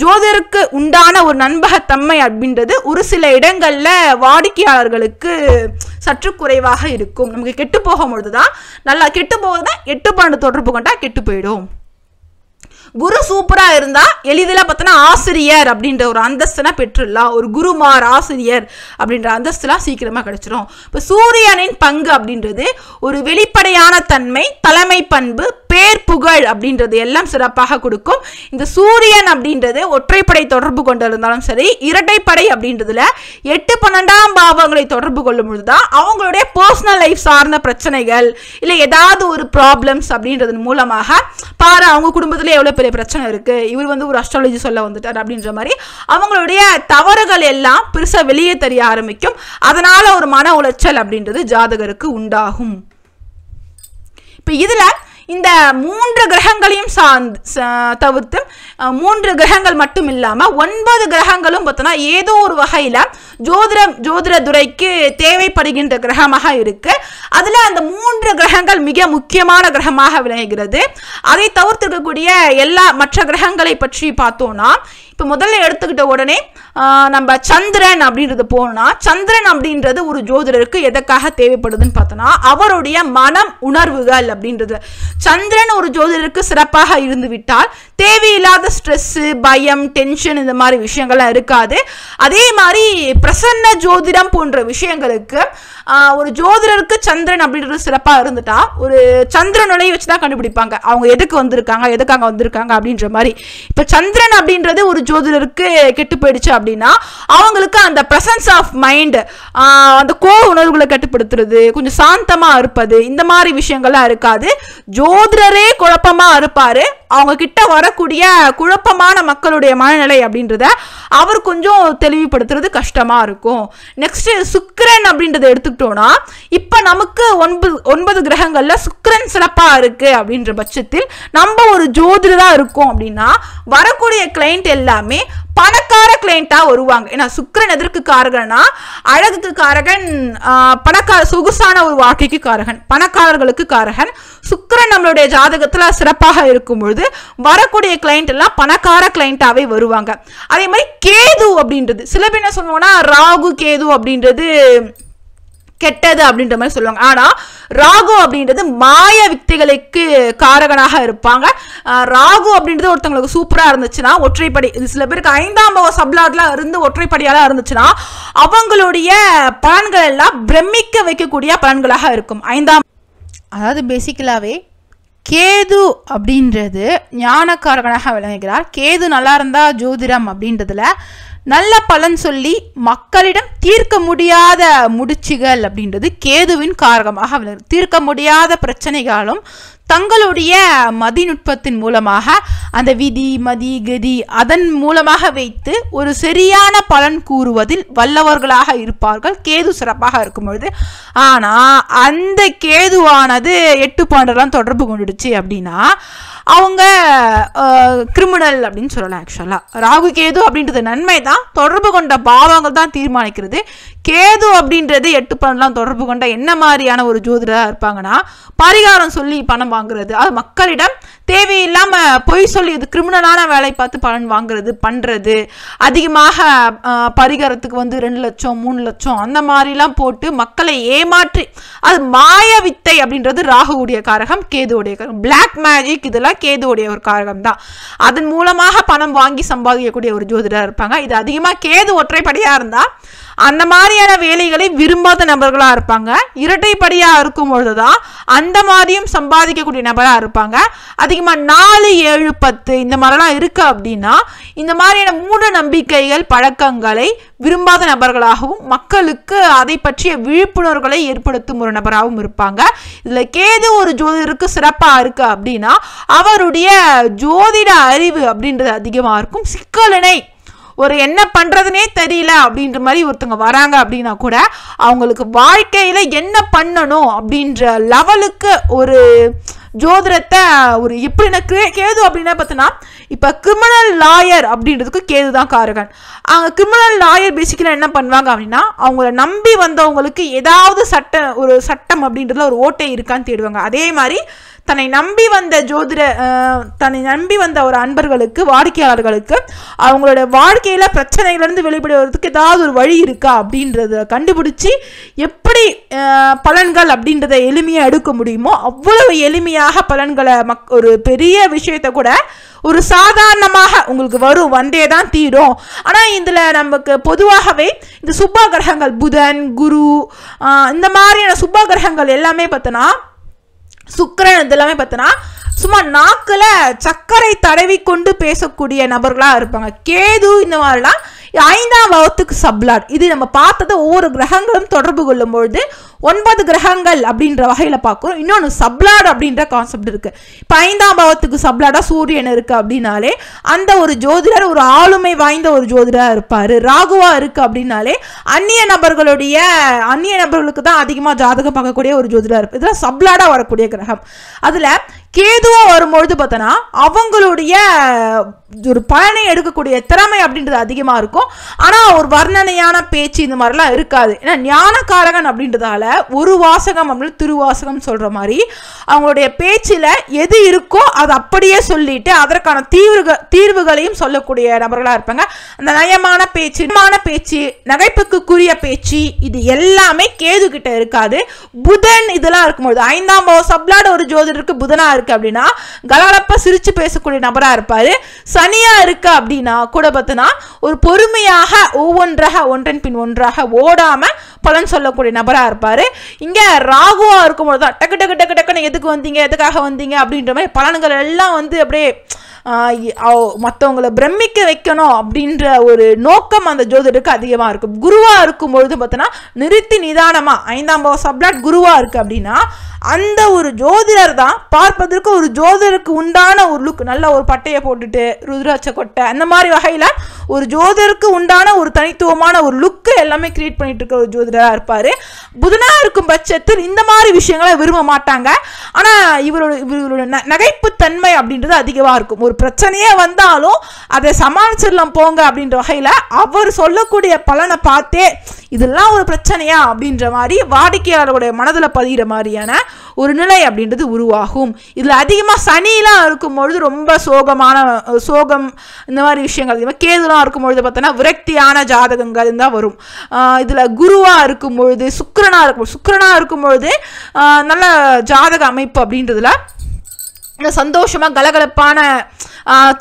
ஜோதிடருக்கு உண்டான ஒரு நம்பகத்தன்மை அப்படின்றது ஒரு சில இடங்களில் வாடிக்கையாளர்களுக்கு சற்று குறைவாக இருக்கும். நமக்கு கெட்டு போகும்பொழுது தான் நல்லா கெட்டு போகுது தான் 8 பாண்டு தொடர்பு கொண்டா கெட்டு போயிடும். குரு சூப்பரா இருந்தா எளிதில் பார்த்தோன்னா ஆசிரியர் அப்படின்ற ஒரு அந்தஸ்துனா பெற்றுடலாம். ஒரு குருமார் ஆசிரியர் அப்படின்ற அந்தஸ்துலாம் சீக்கிரமா கிடைச்சிரும். இப்போ சூரியனின் பங்கு அப்படின்றது ஒரு வெளிப்படையான தன்மை, தலைமை பண்பு, பேர் புகழ் அப்படின்றது எல்லாம் சிறப்பாக கொடுக்கும். இந்த சூரியன் அப்படின்றது ஒற்றைப்படை தொடர்பு கொண்டு இருந்தாலும் சரி, இரட்டைப்படை அப்படின்றதுல 8, 12ஆம் பாவங்களை தொடர்பு கொள்ளும் பொழுதுதான் அவங்களுடைய பர்சனல் லைஃப் சார்ந்த பிரச்சனைகள் இல்லை ஏதாவது ஒரு ப்ராப்ளம்ஸ் அப்படின்றதன் மூலமாக பாரு அவங்க குடும்பத்துல எவ்வளவு பெரிய பிரச்சனை இருக்கு, இவர் வந்து ஒரு அஸ்ட்ராலஜி சொல்ல வந்துட்டார் அப்படின்ற மாதிரி அவங்களுடைய தவறுகள் எல்லாம் பெருசா வெளியே தெரிய ஆரம்பிக்கும். அதனால ஒரு மன உளைச்சல் அப்படின்றது ஜாதகருக்கு உண்டாகும். இப்ப இதுல இந்த 3 கிரகங்களையும் தவிர்த்து 3 கிரகங்கள் மட்டும் இல்லாம 9 கிரகங்களும் பார்த்தோன்னா ஏதோ ஒரு வகையில ஜோதிட துறைக்கு தேவைப்படுகின்ற கிரகமாக இருக்கு. அதுல அந்த 3 கிரகங்கள் மிக முக்கியமான கிரகமாக விளங்குகிறது. அதை தவிர்த்திருக்கக்கூடிய எல்லா மற்ற கிரகங்களை பற்றி பார்த்தோம்னா, இப்போ முதல்ல எடுத்துக்கிட்ட உடனே நம்ம சந்திரன் அப்படின்றது போனா, சந்திரன் அப்படின்றது ஒரு ஜோதிடருக்கு எதற்காக தேவைப்படுதுன்னு பார்த்தோன்னா அவருடைய மனம் உணர்வுகள் அப்படின்றது. சந்திரன் ஒரு ஜோதிடருக்கு சிறப்பாக இருந்து விட்டால் தேவையில்லாத ஸ்ட்ரெஸ், பயம், டென்ஷன் இந்த மாதிரி விஷயங்கள்லாம் இருக்காது. அதே மாதிரி பிரசன்ன ஜோதிடம் போன்ற விஷயங்களுக்கு ஒரு ஜோதிடருக்கு சந்திரன் அப்படின்றது சிறப்பாக இருந்துட்டா ஒரு சந்திரனுடைய வச்சுதான் கண்டுபிடிப்பாங்க அவங்க எதுக்கு வந்திருக்காங்க, எதுக்காக வந்திருக்காங்க அப்படின்ற மாதிரி. இப்போ சந்திரன் அப்படின்றது ஒரு ஜோதிடருக்கு கெட்டு போயிடுச்சு அப்படின்னா அவங்களுக்கு அந்த பிரசன்ஸ் ஆஃப் மைண்ட், அந்த கோவ உணர்வுகளை கட்டுப்படுத்துறது, கொஞ்சம் சாந்தமா இருப்பது, இந்த மாதிரி விஷயங்கள்லாம் இருக்காது. ஜோதிடரே குழப்பமா இருப்பாரு. அவங்க கிட்ட வரக்கூடிய குழப்பமான மக்களுடைய மனநிலை அப்படின்றத அவர் கொஞ்சம் தெளிவுபடுத்துறது கஷ்டமா இருக்கும். நெக்ஸ்ட் சுக்கிரன் அப்படின்றத எடுத்துக்கிட்டோம்னா, இப்ப நமக்கு 9 கிரகங்கள்ல சுக்கிரன் சிறப்பா இருக்கு அப்படின்ற பட்சத்தில் நம்ம ஒரு ஜோதிடரா இருக்கோம் அப்படின்னா வரக்கூடிய கிளைண்ட் எல்லாமே பணக்கார கிளைண்டா வருவாங்க. ஏன்னா சுக்கிரன் எதற்கு காரகன்னா அழகுக்கு காரகன், பணக்கார சொகுசான ஒரு வாழ்க்கைக்கு காரகன், பணக்காரர்களுக்கு காரகன். சுக்கிரன் நம்மளுடைய ஜாதகத்துல சிறப்பாக இருக்கும் பொழுது வரக்கூடிய கிளைண்ட் எல்லாம் பணக்கார கிளைண்டாவே வருவாங்க. அதே மாதிரி கேது அப்படின்றது சில பேர் என்ன சொல்லுவாங்கன்னா ராகு கேது அப்படின்றது கெட்டது அப்படின்ற மாதிரி சொல்லுவாங்க. ஆனா ராகு அப்படின்றது மாய வித்தைகளுக்கு காரகனாக இருப்பாங்க. ராகு அப்படின்றது ஒருத்தவங்களுக்கு சூப்பரா இருந்துச்சுன்னா ஒற்றைப்படி, இது சில பேருக்கு 5ஆம் பாவ சப்ளாட்ல இருந்து ஒற்றைப்படியால இருந்துச்சுன்னா அவங்களுடைய பலன்கள் எல்லாம் பிரமிக்க வைக்கக்கூடிய பலன்களாக இருக்கும். அதாவது பேசிக்கலாவே கேது அப்படின்றது ஞானக்காரகனாக விளங்குகிறார். கேது நல்லா இருந்தா ஜோதிடம் அப்படின்றதுல நல்ல பலன் சொல்லி மக்களிடம் தீர்க்க முடியாத முடிச்சுகள் அப்படின்றது கேதுவின் காரகமாக தீர்க்க முடியாத பிரச்சனைகளும் தங்களுடைய மதிநுட்பத்தின் மூலமாக அந்த விதி மதி கதி அதன் மூலமாக வைத்து ஒரு சரியான பலன் கூறுவதில் வல்லவர்களாக இருப்பார்கள் கேது சிறப்பாக இருக்கும் பொழுது. ஆனா அந்த கேதுவானது 8 பாண்டெல்லாம் தொடர்பு கொண்டுடுச்சு அப்படின்னா அவங்க கிரிமினல் அப்படின்னு சொல்லலாம். ஆக்சுவலா ராகு கேது அப்படின்றது நன்மை தான், தொடர்பு கொண்ட பாவங்கள் தான் தீர்மானிக்கிறது. கேது அப்படின்றது 8 பலன்லாம் தொடர்பு கொண்ட என்ன மாதிரியான ஒரு ஜோதிடராக இருப்பாங்கன்னா பரிகாரம் சொல்லி பணம் வாங்குறது, அது மக்களிடம் தேவையில்லாம பொய் சொல்லி இது கிரிமினலான வேலை பார்த்து பலன் வாங்குறது பண்றது, அதிகமாக பரிகாரத்துக்கு வந்து 2 லட்சம் 3 லட்சம் அந்த மாதிரிலாம் போட்டு மக்களை ஏமாற்றி, அது மாய வித்தை அப்படின்றது ராகுவுடைய காரகம், கேதுவுடைய காரகம். பிளாக் மேஜிக் இதெல்லாம் கேதுவுடைய ஒரு காரகம் தான். அதன் மூலமாக பணம் வாங்கி சம்பாதிக்கக்கூடிய ஒரு ஜோதிடராக இருப்பாங்க. இது அதிகமாக கேது ஒற்றைப்படியா இருந்தா அந்த மாதிரியான வேலைகளை விரும்பாத நபர்களா இருப்பாங்க. இரட்டைப்படியா இருக்கும் பொழுதுதான் அந்த மாதிரியும் சம்பாதிக்கக்கூடிய நபரா இருப்பாங்க. அதிகமா 4, 7, 10 இந்த மாதிரிலாம் இருக்கு அப்படின்னா இந்த மாதிரியான மூட நம்பிக்கைகள் பழக்கங்களை விரும்பாத நபர்களாகவும் மக்களுக்கு அதை பற்றிய விழிப்புணர்வுகளை ஏற்படுத்தும் ஒரு நபராகவும் இருப்பாங்க. இதுல கேது ஒரு ஜோதிடருக்கு சிறப்பா இருக்கு அப்படின்னா அவருடைய ஜோதிட அறிவு அப்படின்றது அதிகமா இருக்கும். சிக்கலினை ஒரு என்ன பண்றதுனே தெரியல அப்படின்ற மாதிரி ஒருத்தவங்க வராங்க அப்படின்னா கூட அவங்களுக்கு வாழ்க்கையில என்ன பண்ணணும் அப்படின்ற லெவலுக்கு ஒரு ஜோதிடத்தை ஒரு எப்படின்னா கேது அப்படின்னா பார்த்தோன்னா இப்போ கிரிமினல் லாயர் அப்படின்றதுக்கு கேது தான் காரகன். அவங்க கிரிமினல் லாயர் பேசிக்கலாக என்ன பண்ணுவாங்க அப்படின்னா அவங்கள நம்பி வந்தவங்களுக்கு ஏதாவது சட்டம் அப்படின்றதுல ஒரு ஓட்டை இருக்கான்னு தேடுவாங்க. அதே மாதிரி தன்னை நம்பி வந்த ஒரு அன்பர்களுக்கு, வாடிக்கையாளர்களுக்கு அவங்களோட வாழ்க்கையில பிரச்சனைகளிலிருந்து வெளிப்படுவதற்கு ஏதாவது ஒரு வழி இருக்கா அப்படின்றத கண்டுபிடிச்சி எப்படி பலன்கள் அப்படின்றத எளிமையாக எடுக்க முடியுமோ அவ்வளவு எளிமையாக பலன்களை ஒரு பெரிய விஷயத்தை கூட ஒரு சாதாரணமாக உங்களுக்கு வந்தே தான் தீரும். ஆனால் இதில் நமக்கு பொதுவாகவே இந்த சுப கிரகங்கள் புதன், குரு, இந்த மாதிரியான சுப கிரகங்கள் எல்லாமே பார்த்தோன்னா, சுக்கிரன் இதெல்லாமே பார்த்தோன்னா சும்மா நாக்கில் சர்க்கரை தடவி கொண்டு பேசக்கூடிய நபர்களாக இருப்பாங்க. கேது இந்த மாதிரிலாம் 5ஆம் பாவத்துக்கு சப்ளாட். இது நம்ம பார்த்தது ஒவ்வொரு கிரகங்களும் தொடர்பு கொள்ளும் பொழுது 9 கிரகங்கள் அப்படின்ற வகையில் பார்க்குறோம். இன்னொன்று சப்ளாட் அப்படின்ற கான்செப்ட் இருக்குது. இப்போ 5ஆம் பாவத்துக்கு சப்ளாடாக சூரியன் இருக்குது அப்படின்னாலே அந்த ஒரு ஜோதிடர் ஒரு ஆளுமை வாய்ந்த ஒரு ஜோதிடராக இருப்பார். ராகுவாக இருக்குது அப்படின்னாலே அந்நிய நபர்களுக்கு தான் அதிகமாக ஜாதகம் பார்க்கக்கூடிய ஒரு ஜோதிடராக இருப்பார். இதெல்லாம் சப்ளாடாக வரக்கூடிய கிரகம். அதில் கேதுவாக வரும்பொழுது பார்த்தோன்னா அவங்களுடைய ஒரு பலனை எடுக்கக்கூடிய திறமை அப்படின்றது அதிகமாக இருக்கும். ஆனால் ஒரு வர்ணனையான பேச்சு இந்த மாதிரிலாம் இருக்காது. ஏன்னா ஞானக்காரகன் அப்படின்றதால ஒரு வாசகம் அப்படின்னு திருவாசகம் சொல்கிற மாதிரி அவங்களுடைய பேச்சில் எது இருக்கோ அதை அப்படியே சொல்லிட்டு அதற்கான தீர்வுகளையும் சொல்லக்கூடிய நபர்களாக இருப்பாங்க. அந்த நயமான பேச்சு, நகைப்புக்குரிய பேச்சு, இது எல்லாமே கேது கிட்ட இருக்காது. புதன் இதெல்லாம் இருக்கும்போது 5ஆம் பாவம் சப்ளாட் ஒரு ஜோதிடருக்கு புதனா இருக்கு அப்படின்னா கலகலப்பா சிரிச்சு பேசக்கூடிய நபரா இருப்பாரு. சனியா இருக்கு அப்படின்னா கூட பார்த்தனா ஒரு பொறுமையாக ஒன்றன் பின் ஒன்றாக ஓடாம பலன் சொல்லக்கூடிய நபரா இருப்பாரு. இங்க ராகுவா இருக்கும்போது தான் டக்கு டக்கு டக்கு டக்குன்னு எதுக்காக வந்தீங்க அப்படின்ற மாதிரி பலன்கள் எல்லாம் அப்படியே மற்றவங்களை பிரமிக்க வைக்கணும் அப்படின்ற ஒரு நோக்கம் அந்த ஜோதிடருக்கு அதிகமாக இருக்கும். குருவாக இருக்கும்பொழுது பார்த்தோன்னா நிறுத்தி நிதானமாக 5ஆம் பாவம் சப்ளாட் குருவாக இருக்குது அப்படின்னா அந்த ஒரு ஜோதிடர் தான் பார்ப்பதற்கு ஒரு ஜோதிடருக்கு உண்டான ஒரு லுக், நல்ல ஒரு பட்டையை போட்டுட்டு ருத்ராட்ச கொட்டை அந்த மாதிரி வகையில் ஒரு ஜோதிடருக்கு உண்டான ஒரு தனித்துவமான ஒரு லுக்கு எல்லாமே கிரியேட் பண்ணிட்டு இருக்க ஒரு ஜோதிடராக இருப்பார். புதனாக இருக்கும் பட்சத்தில் இந்த மாதிரி விஷயங்களை விரும்ப மாட்டாங்க. ஆனால் இவரோட நகைப்புத்தன்மை அப்படின்றது அதிகமாக இருக்கும். ஒரு பிரச்சனையே வந்தாலும் அதை சமாளிச்சிடலாம் போங்க அப்படின்ற வகையில் அவர் சொல்லக்கூடிய பலனை பார்த்தே இதெல்லாம் ஒரு பிரச்சனையா அப்படின்ற மாதிரி வாடிக்கையாளருடைய மனதில் பதிகிற மாதிரியான ஒரு நிலை அப்படின்றது உருவாகும். இதில் அதிகமாக சனிலாம் இருக்கும்பொழுது ரொம்ப சோகம் இந்த மாதிரி விஷயங்கள் அதிகமாக, கேதுலாம் இருக்கும்பொழுது பார்த்தோன்னா விரக்தியான ஜாதகங்கள் தான் வரும். இதில் குருவாக இருக்கும்பொழுது சுக்கிரனாக இருக்கும்பொழுது நல்ல ஜாதக அமைப்பு அப்படின்றதுல சந்தோஷமாக கலகலப்பான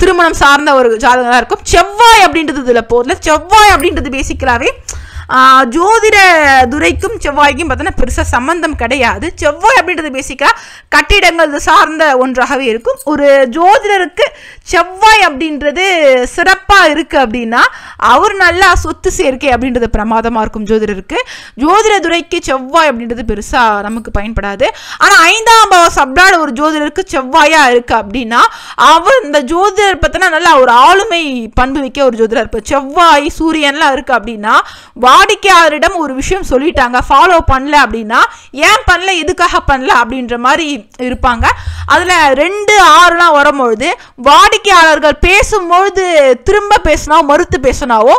திருமணம் சார்ந்த ஒரு ஜாதகங்களாக இருக்கும். செவ்வாய் அப்படின்றது இதில் போதில் செவ்வாய் அப்படின்றது பேசிக்கலாவே ஜோதிட துறைக்கும் செவ்வாய்க்கும் பார்த்தோன்னா பெருசாக சம்பந்தம் கிடையாது. செவ்வாய் அப்படின்றது பேசிக்காக கட்டிடங்கள் சார்ந்த ஒன்றாகவே இருக்கும். ஒரு ஜோதிடருக்கு செவ்வாய் அப்படின்றது சிறப்பாக இருக்குது அப்படின்னா அவர் நல்லா சொத்து சேர்க்கை அப்படின்றது பிரமாதமாக இருக்கும் ஜோதிடருக்கு. ஜோதிட துறைக்கு செவ்வாய் அப்படின்றது பெருசாக நமக்கு பயன்படாது. ஆனால் 5ஆம் பாவ சப்ளாட் ஒரு ஜோதிடருக்கு செவ்வாயாக இருக்குது அப்படின்னா அவர் இந்த ஜோதிடர் பார்த்தோன்னா நல்லா ஒரு ஆளுமை பண்பு வைக்க ஒரு ஜோதிடர் இருப்பார். செவ்வாய் சூரியன்லாம் இருக்குது அப்படின்னா வாடிக்கையாளரிடம் ஒரு விஷயம் சொல்லிட்டாங்க, ஃபாலோ பண்ணல அப்படின்னா ஏன் பண்ணல, எதுக்காக பண்ணல அப்படின்ற மாதிரி இருப்பாங்க. அதில் 2-6 வரும்பொழுது வாடிக்கையாளர்கள் பேசும்பொழுது திரும்ப பேசினா மறுத்து பேசினாவோ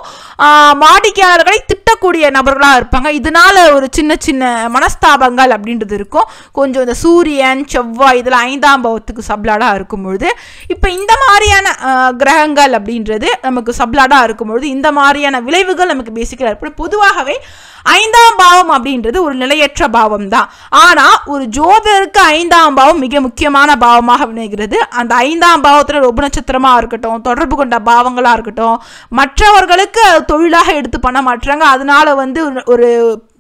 வாடிக்கையாளர்களை திட்டக்கூடிய நபர்களாக இருப்பாங்க. இதனால ஒரு சின்ன மனஸ்தாபங்கள் அப்படின்றது இருக்கும். கொஞ்சம் இந்த சூரியன் செவ்வாய் இதில் 5ஆம் பாவத்துக்கு சப்ளாடாக இருக்கும்பொழுது இப்போ இந்த மாதிரியான கிரகங்கள் அப்படின்றது நமக்கு சப்ளாடாக இருக்கும்பொழுது இந்த மாதிரியான விளைவுகள் நமக்கு பேசிக்கலாக இருக்கும். பொதுவாகவே 5ஆம் பாவம் அப்படின்றது ஒரு நிலையற்ற பாவம் தான். ஆனால் ஒரு ஜோதிடருக்கு 5ஆம் பாவம் மிக முக்கியமான பாவமாக விளைகிறது. அந்த 5ஆம் பாவத்தில் உபநட்சத்திரமாக இருக்கட்டும், தொடர்பு கொண்ட பாவங்களாக இருக்கட்டும், மற்றவர்களுக்கு தொழிலாக எடுத்து பண்ண மாட்டாங்க. அதனால ஒரு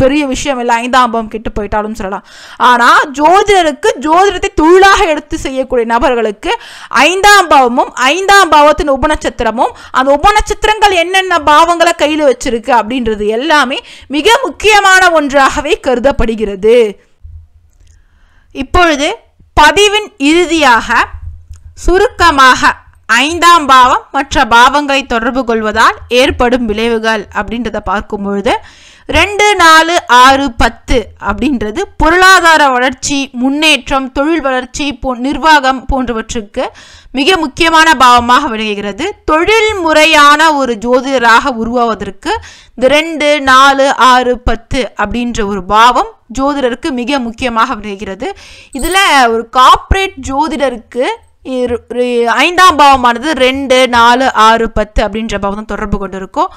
பெரிய விஷயம் இல்லை, 5ஆம் பாவம் கெட்டு போயிட்டாலும் சொல்லலாம். ஆனால் ஜோதிடருக்கு ஜோதிடத்தை தொழிலாக எடுத்து செய்யக்கூடிய நபர்களுக்கு 5ஆம் பாவமும் 5ஆம் பாவத்தின் உபநட்சத்திரமும் அந்த உபநட்சத்திரங்கள் என்னென்ன பாவங்களை கையில் வச்சிருக்கு அப்படின்றது எல்லாமே மிக முக்கியமான ஒன்றாகவே கருதப்படுகிறது. இப்பொழுது பதிவின் இறுதியாக சுருக்கமாக 5ஆம் பாவம் மற்ற பாவங்களை தொடர்பு கொள்வதால் ஏற்படும் விளைவுகள் அப்படின்றத பார்க்கும் பொழுது 2, 4, 6, 10 அப்படின்றது பொருளாதார வளர்ச்சி, முன்னேற்றம், தொழில் வளர்ச்சி, நிர்வாகம் போன்றவற்றுக்கு மிக முக்கியமான பாவமாக விளங்குகிறது. தொழில் முறையான ஒரு ஜோதிடராக உருவாவதற்கு இந்த 2, 4, 6, 10 அப்படின்ற ஒரு பாவம் ஜோதிடருக்கு மிக முக்கியமாக விளங்குகிறது. இதில் ஒரு கார்ப்பரேட் ஜோதிடருக்கு 5ஆம் பாவமானது 2, 4, 6, 10 அப்படின்ற பாவம் தொடர்பு கொண்டு இருக்கும்.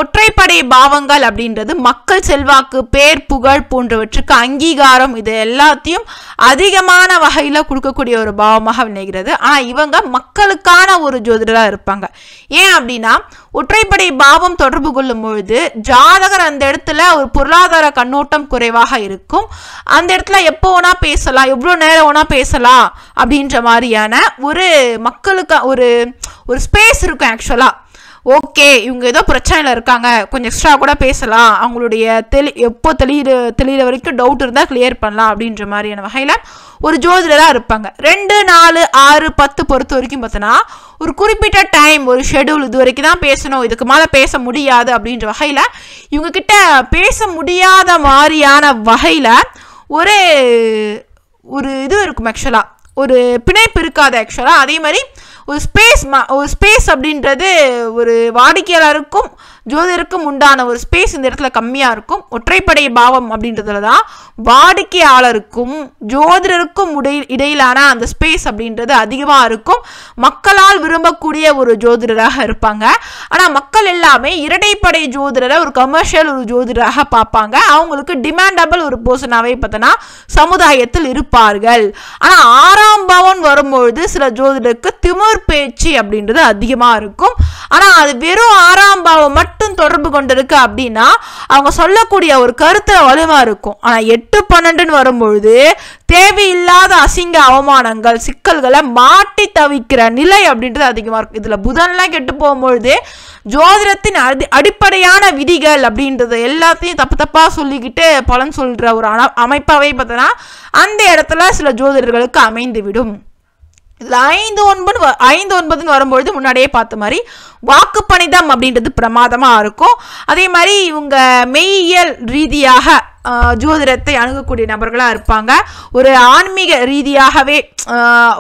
ஒற்றைப்படை பாவங்கள் அப்படின்றது மக்கள் செல்வாக்கு, பேர், புகழ் போன்றவற்றுக்கு அங்கீகாரம், இது எல்லாத்தையும் அதிகமான வகையில் கொடுக்கக்கூடிய ஒரு பாவமாக விளைகிறது. ஆனால் இவங்க மக்களுக்கான ஒரு ஜோதிடராக இருப்பாங்க. ஏன் அப்படின்னா ஒற்றைப்படை பாவம் தொடர்பு கொள்ளும் பொழுது ஜாதகர் அந்த இடத்துல ஒரு பொருளாதார கண்ணோட்டம் குறைவாக இருக்கும். அந்த இடத்துல எப்போ வேணா பேசலாம், எவ்வளோ நேரம் வேணா பேசலாம் அப்படின்ற மாதிரியான ஒரு மக்களுக்கு ஒரு ஸ்பேஸ் இருக்கும். ஆக்சுவலாக ஓகே, இவங்க ஏதோ பிரச்சனையில் இருக்காங்க, கொஞ்சம் எக்ஸ்ட்ரா கூட பேசலாம், அவங்களுடைய எப்போ தெளிகிற வரைக்கும் டவுட் இருந்தால் கிளியர் பண்ணலாம் அப்படின்ற மாதிரியான வகையில் ஒரு ஜோதிடராக இருப்பாங்க. 2, 4, 6, 10 பொறுத்த வரைக்கும் பார்த்தோன்னா ஒரு குறிப்பிட்ட டைம், ஒரு ஷெடியூல், இது வரைக்கும் தான் பேசணும், இதுக்கு மேலே பேச முடியாது அப்படின்ற வகையில் இவங்கக்கிட்ட பேச முடியாத மாதிரியான வகையில் ஒரு இது இருக்கும். ஆக்சுவலாக ஒரு பிணைப்பு இருக்காது. ஆக்சுவலாக அதே மாதிரி ஒரு ஸ்பேஸ் அப்படின்றது ஒரு வாடிக்கையாளருக்கும் ஜோதிடருக்கும் உண்டான ஒரு ஸ்பேஸ் இந்த இடத்துல கம்மியாக இருக்கும். ஒற்றைப்படை பாவம் அப்படின்றதுல தான் வாடிக்கையாளருக்கும் ஜோதிடருக்கும் இடையிலான அந்த ஸ்பேஸ் அப்படின்றது அதிகமாக இருக்கும். மக்களால் விரும்பக்கூடிய ஒரு ஜோதிடராக இருப்பாங்க. ஆனால் மக்கள் எல்லாமே இரட்டைப்படை ஜோதிடரை ஒரு கமர்ஷியல் ஒரு ஜோதிடராக பார்ப்பாங்க. அவங்களுக்கு டிமாண்டபிள் ஒரு பர்சனாகவே பார்த்தோன்னா சமுதாயத்தில் இருப்பார்கள். ஆனால் 6ஆம் பாவம் வரும்பொழுது சில ஜோதிடருக்கு திமிர் பேச்சு அப்படின்றது அதிகமாக இருக்கும். ஆனால் அது வெறும் 6ஆம் பாவம் மட்டும் தொடர்பு கொண்டிருக்கு அப்படின்னா அவங்க சொல்லக்கூடிய ஒரு கருத்துல வலுவா இருக்கும். ஆனால் 8, 12 வரும்பொழுது தேவையில்லாத அசிங்க அவமானங்கள், சிக்கல்களை மாட்டி தவிக்கிற நிலை அப்படின்றது அதிகமாக இருக்கும். இதில் புதன்லாம் கெட்டு போகும்பொழுது ஜோதிடத்தின் அடிப்படையான விதிகள் அப்படின்றது எல்லாத்தையும் தப்பாக சொல்லிக்கிட்டு பலன் சொல்கிற ஒரு அமைப்பாகவே பார்த்தோன்னா அந்த இடத்துல சில ஜோதிடர்களுக்கு அமைந்து விடும். இதில் 5, 9 வரும்பொழுது முன்னாடியே பார்த்த மாதிரி வாக்குப்பணிதம் அப்படின்றது பிரமாதமாக இருக்கும். அதே மாதிரி இவங்க மெய்யியல் ரீதியாக ஜோதிடத்தை அணுகக்கூடிய நபர்களாக இருப்பாங்க. ஒரு ஆன்மீக ரீதியாகவே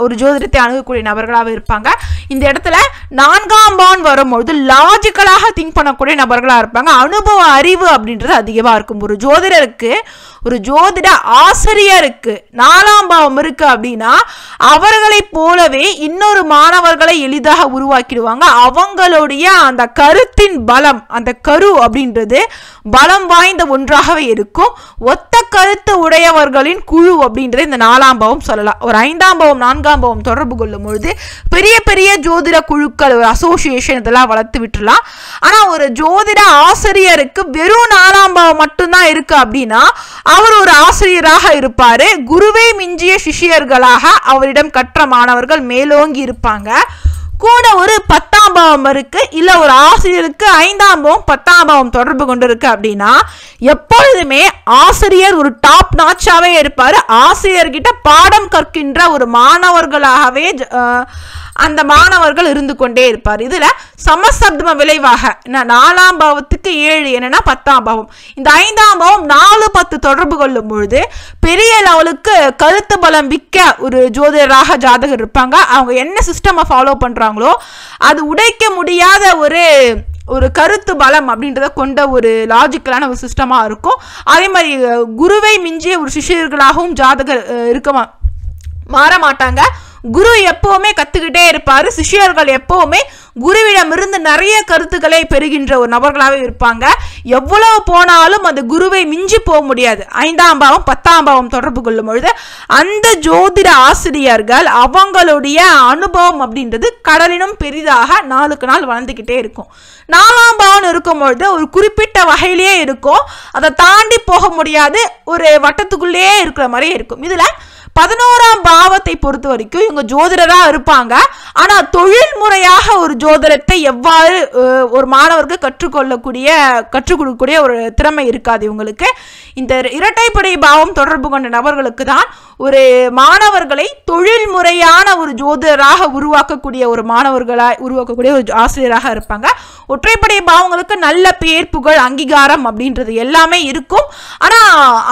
ஒரு ஜோதிடத்தை அணுகக்கூடிய நபர்களாக இருப்பாங்க. இந்த இடத்துல 4ஆம் பாவம் வரும்பொழுது லாஜிக்கலாக திங்க் பண்ணக்கூடிய நபர்களாக இருப்பாங்க. அனுபவ அறிவு அப்படின்றது அதிகமாக இருக்கும். ஒரு ஜோதிடருக்கு, ஒரு ஜோதிட ஆசிரியருக்கு 4ஆம் பாவம் இருக்கு அப்படின்னா அவர்களை போலவே இன்னொரு மாணவர்களை எளிதாக உருவாக்கிடுவாங்க. அவங்களுடைய அந்த கருத்தின் பலம், அந்த கரு அப்படின்றது பலம் வாய்ந்த ஒன்றாகவே இருக்கும். ஒத்த கருத்து உடையவர்களின் குழு அப்படின்றது இந்த 4ஆம் பாவம் சொல்லலாம். ஒரு 5ஆம் பாவம் 4ஆம் பாவம் தொடர்பு கொள்ளும் பொழுது பெரிய பெரிய ஜோதிட குழுக்கள், ஒரு அசோசியேஷன் இதெல்லாம் வளர்த்து விட்டுலாம். ஆனால் ஒரு ஜோதிட ஆசிரியருக்கு வெறும் 4ஆம் பாவம் மட்டும்தான் இருக்கு அப்படின்னா அவர் ஒரு ஆசிரியராக இருப்பாரு. குருவை மிஞ்சிய சிஷியர்களாக அவரிடம் கற்ற மாணவர்கள் மேலோங்கி இருப்பாங்க. கூட ஒரு 10ஆம் பாவம் இருக்கு, இல்ல ஒரு ஆசிரியருக்கு 5ஆம் பாவம் 10ஆம் பாவம் தொடர்பு கொண்டு இருக்கு அப்படின்னா எப்பொழுதுமே ஆசிரியர் ஒரு டாப் நாச்சாவே இருப்பாரு. ஆசிரியர்கிட்ட பாடம் கற்கின்ற ஒரு மாணவர்களாகவே அந்த மாணவர்கள் இருந்து கொண்டே இருப்பார். இதுல சமசப்தம விளைவாக 4ஆம் பாவத்துக்கு 7 என்னன்னா 10ஆம் பாவம். இந்த 5ஆம் பாவம் 4, 10 தொடர்பு கொள்ளும் பொழுது பெரிய லெவலுக்கு கருத்து பலம் மிக்க ஒரு ஜோதிடராக ஜாதகர் இருப்பாங்க. அவங்க என்ன சிஸ்டமை ஃபாலோ பண்றாங்களோ அது உடைக்க முடியாத ஒரு கருத்து பலம் அப்படின்றத கொண்ட ஒரு லாஜிக்கலான ஒரு சிஸ்டமா இருக்கும். அதே மாதிரி குருவை மிஞ்சிய ஒரு சிஷியர்களாகவும் ஜாதகர் இருக்க மாற மாட்டாங்க. குரு எப்பவுமே கத்துக்கிட்டே இருப்பாரு. சிஷியர்கள் எப்பவுமே குருவிடமிருந்து நிறைய கருத்துக்களை பெறுகின்ற ஒரு நபர்களாகவே இருப்பாங்க. எவ்வளவு போனாலும் அந்த குருவை மிஞ்சி போக முடியாது. 5ஆம் பாவம் 10ஆம் பாவம் தொடர்பு கொள்ளும் பொழுது அந்த ஜோதிட ஆசிரியர்கள் அவங்களுடைய அனுபவம் அப்படின்றது கடலினும் பெரிதாக நாளுக்கு நாள் வளர்ந்துக்கிட்டே இருக்கும். 4ஆம் பாவம் இருக்கும் பொழுது ஒரு குறிப்பிட்ட வகையிலேயே இருக்கும், அதை தாண்டி போக முடியாது, ஒரு வட்டத்துக்குள்ளேயே இருக்கிற மாதிரியே இருக்கும். இதுல 11ஆம் பாவத்தை பொறுத்த வரைக்கும் இவங்க ஜோதிடரா இருப்பாங்க. ஆனா தொழில் முறையாக ஒரு ஜோதிடத்தை எவ்வாறு ஒரு மாணவருக்கு கற்றுக் கொடுக்கக்கூடிய ஒரு திறமை இருக்காது இவங்களுக்கு. இந்த இரட்டைப்படை பாவம் தொடர்பு கொண்ட நபர்களுக்கு தான் ஒரு மாணவர்களை தொழில் முறையான ஒரு ஜோதிடராக உருவாக்கக்கூடிய ஒரு ஆசிரியராக இருப்பாங்க. ஒற்றைப்படை பாவங்களுக்கு நல்ல பேர் புகழ் அங்கீகாரம் அப்படின்றது எல்லாமே இருக்கும். ஆனா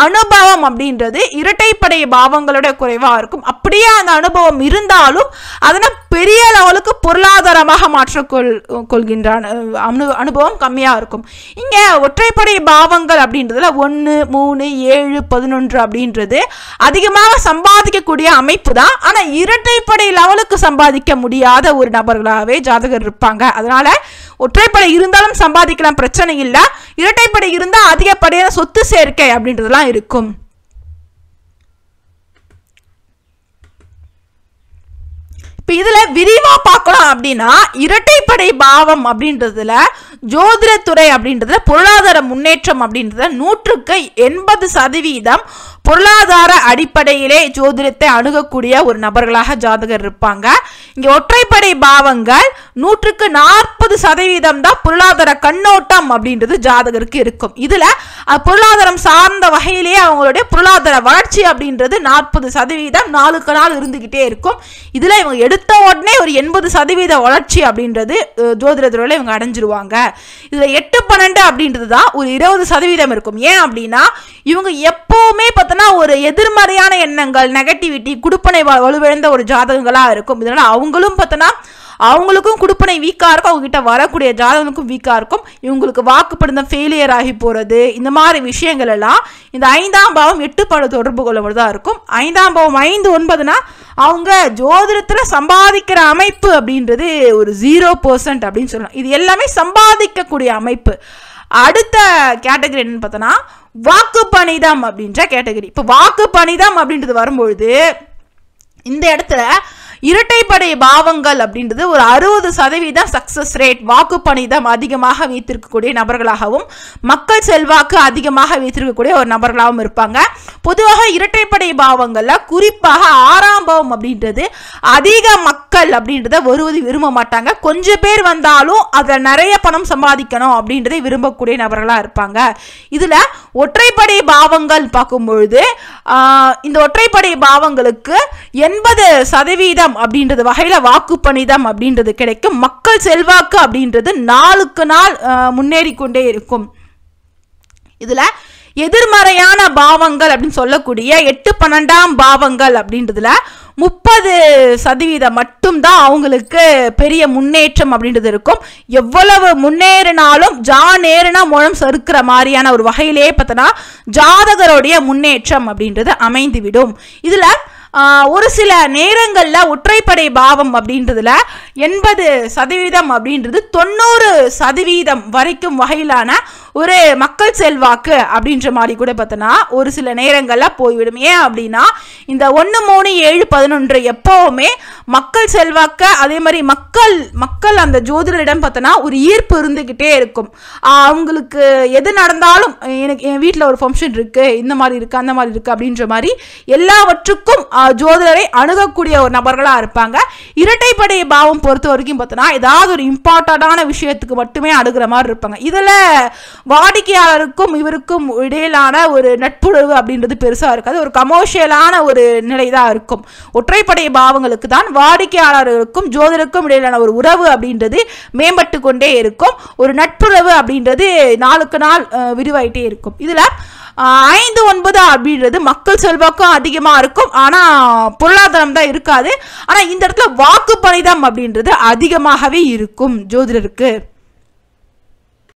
அனுபவம் அப்படின்றது இரட்டைப்படை பாவங்களோட குறைவா இருக்கும். அப்படியே அந்த அனுபவம் இருந்தாலும் அதனை பெரிய லெவலுக்கு பொருளாதாரமாக மாற்றக்கொள்கின்றான் அனுபவம் கம்மியா இருக்கும். இங்க ஒற்றைப்படை பாவங்கள் அப்படின்றதுல 1, 3, 7, 11 அப்படின்றது அதிகமாக சம்பாதிக்கக்கூடிய அமைப்பு தான். ஆனா இரட்டைப்படை லெவலுக்கு சம்பாதிக்க முடியாத ஒரு நபர்களாகவே ஜாதகர் இருப்பாங்க. அதனால ஒற்றைப்படை இருந்தாலும் சம்பாதிக்கலாம், பிரச்சனை இல்லை. இரட்டைப்படை இருந்தா அதிகப்படியான சொத்து சேர்க்கை அப்படின்றதுலாம் இருக்கும். இப்ப இதுல விரிவா பார்க்கலாம் அப்படின்னா இரட்டைப்படை பாவம் அப்படின்றதுல ஜோதிடத்துறை அப்படின்றதுல பொருளாதார முன்னேற்றம் அப்படின்றத 100க்கு 80% பொருளாதார அடிப்படையிலே ஜோதிடத்தை அணுகக்கூடிய ஒரு நபர்களாக ஜாதகர் இருப்பாங்க. இங்க ஒற்றைப்படை பாவங்கள் 100க்கு 40% தான் பொருளாதார கண்ணோட்டம் அப்படின்றது ஜாதகருக்கு இருக்கும். இதுல பொருளாதாரம் சார்ந்த வகையிலேயே அவங்களுடைய பொருளாதார வளர்ச்சி அப்படின்றது 40% நாளுக்கு நாள் இருந்துகிட்டே இருக்கும். இதுல இவங்க எடுத்த உடனே ஒரு 80% வளர்ச்சி அப்படின்றது ஜோதிடத்துறையில இவங்க அடைஞ்சிருவாங்க. இதுல 8-12 அப்படின்றது தான் ஒரு 20% இருக்கும். ஏன் அப்படின்னா இவங்க எப்பவுமே பார்த்தோன்னா ஒரு எதிர்மறையான எண்ணங்கள், நெகட்டிவிட்டி, குடுப்பனை வலுவிழந்த ஒரு ஜாதகங்களா இருக்கும். இதனால அவங்களும் பார்த்தோன்னா அவங்களுக்கும் குடுப்பனை வீக்கா இருக்கும், அவங்க கிட்ட வரக்கூடிய ஜாதகனுக்கும் வீக்கா இருக்கும். இவங்களுக்கு வாக்குப்படுத்த ஃபெயிலியர் ஆகி போறது, இந்த மாதிரி விஷயங்கள் எல்லாம் இந்த 5ஆம் பாவம் 8 தொடர்பு கொள்ளதான் இருக்கும். 5ஆம் பாவம் 5, 9னா அவங்க ஜோதிடத்துல சம்பாதிக்கிற அமைப்பு அப்படின்றது ஒரு 0% அப்படின்னு சொல்லலாம். இது எல்லாமே சம்பாதிக்கக்கூடிய அமைப்பு. அடுத்த கேட்டகரி என்னன்னு பார்த்தோன்னா வாக்கு பணிதம் அப்படின்ற கேட்டகரி. இப்போ வாக்கு பணிதம் அப்படின்றது வரும்பொழுது இந்த இடத்துல இரட்டைப்படை பாவங்கள் அப்படின்றது ஒரு 60% சக்சஸ் ரேட், வாக்கு பணிதம் அதிகமாக வைத்திருக்கக்கூடிய நபர்களாகவும் மக்கள் செல்வாக்கு அதிகமாக வைத்திருக்கக்கூடிய ஒரு நபர்களாகவும் இருப்பாங்க. பொதுவாக இரட்டைப்படை பாவங்கள்ல குறிப்பாக 6ஆம் பாவம் அப்படின்றது அதிக மக்கள் அப்படின்றத வருவது விரும்ப மாட்டாங்க. கொஞ்சம் பேர் வந்தாலும் அதில் நிறைய பணம் சம்பாதிக்கணும் அப்படின்றதை விரும்பக்கூடிய நபர்களாக இருப்பாங்க. இதுல ஒற்றைப்படை பாவங்கள் பார்க்கும்பொழுது இந்த ஒற்றைப்படை பாவங்களுக்கு 80% அப்படின்றது வகையில வாக்கு பணிதம் அப்படின்றது கிடைக்கும். மக்கள் செல்வாக்கு அப்படின்றது நாளுக்கு நாள் முன்னேறி கொண்டே இருக்கும். இதுல எதிர்மறையான பாவங்கள் அப்படின்னு சொல்லக்கூடிய 8-12ஆம் பாவங்கள் அப்படின்றதுல 30% மட்டும்தான் அவங்களுக்கு பெரிய முன்னேற்றம் அப்படின்றது இருக்கும். எவ்வளவு முன்னேறினாலும் நேருனா முழம் சறுக்கிற மாதிரியான ஒரு வகையிலேயே பார்த்தோன்னா ஜாதகருடைய முன்னேற்றம் அப்படின்றது அமைந்துவிடும். இதுல ஒரு சில நேரங்கள்ல ஒற்றைப்படை பாவம் அப்படின்றதுல 80% அப்படின்றது 90% வரைக்கும் வகையிலான ஒரு மக்கள் செல்வாக்கு அப்படின்ற மாதிரி கூட பார்த்தோன்னா ஒரு சில நேரங்கள்ல போய்விடும். ஏன் அப்படின்னா இந்த 1, 3, 7, 11 எப்பவுமே மக்கள் செல்வாக்கு, அதே மாதிரி மக்கள் அந்த ஜோதிடரிடம் பார்த்தோன்னா ஒரு ஈர்ப்பு இருந்துகிட்டே இருக்கும். அவங்களுக்கு எது நடந்தாலும் எனக்கு என் வீட்டில் ஒரு ஃபங்க்ஷன் இருக்கு, இந்த மாதிரி இருக்கு, அந்த மாதிரி இருக்கு அப்படின்ற மாதிரி எல்லாவற்றுக்கும் ஜோதிடரை அணுகக்கூடிய ஒரு நபர்களா இருப்பாங்க. இரட்டைப்படை பாவம் பொறுத்த வரைக்கும் பார்த்தோன்னா ஏதாவது ஒரு இம்பார்ட்டண்டான விஷயத்துக்கு மட்டுமே அணுகிற மாதிரி இருப்பாங்க. இதுல வாடிக்கையாளருக்கும் இவருக்கும் இடையிலான ஒரு நட்புறவு அப்படின்றது பெருசா இருக்காது, ஒரு கமர்ஷியலான ஒரு நிலைதான் இருக்கும். ஒற்றைப்படை பாவங்களுக்கு தான் வாடிக்கையாளருக்கும் ஜோதிடருக்கும் இடையிலான ஒரு உறவு அப்படின்றது மேம்பட்டு கொண்டே இருக்கும். ஒரு நட்புறவு அப்படின்றது நாளுக்கு நாள் விரிவாயிட்டே இருக்கும். இதுல 5, 9 அப்படின்றது மக்கள் செல்வாக்கும் அதிகமா இருக்கும், ஆனா பொருளாதாரம் தான் இருக்காது. ஆனா இந்த இடத்துல வாக்கு பணிதம் அப்படின்றது அதிகமாகவே இருக்கும் ஜோதிடருக்கு.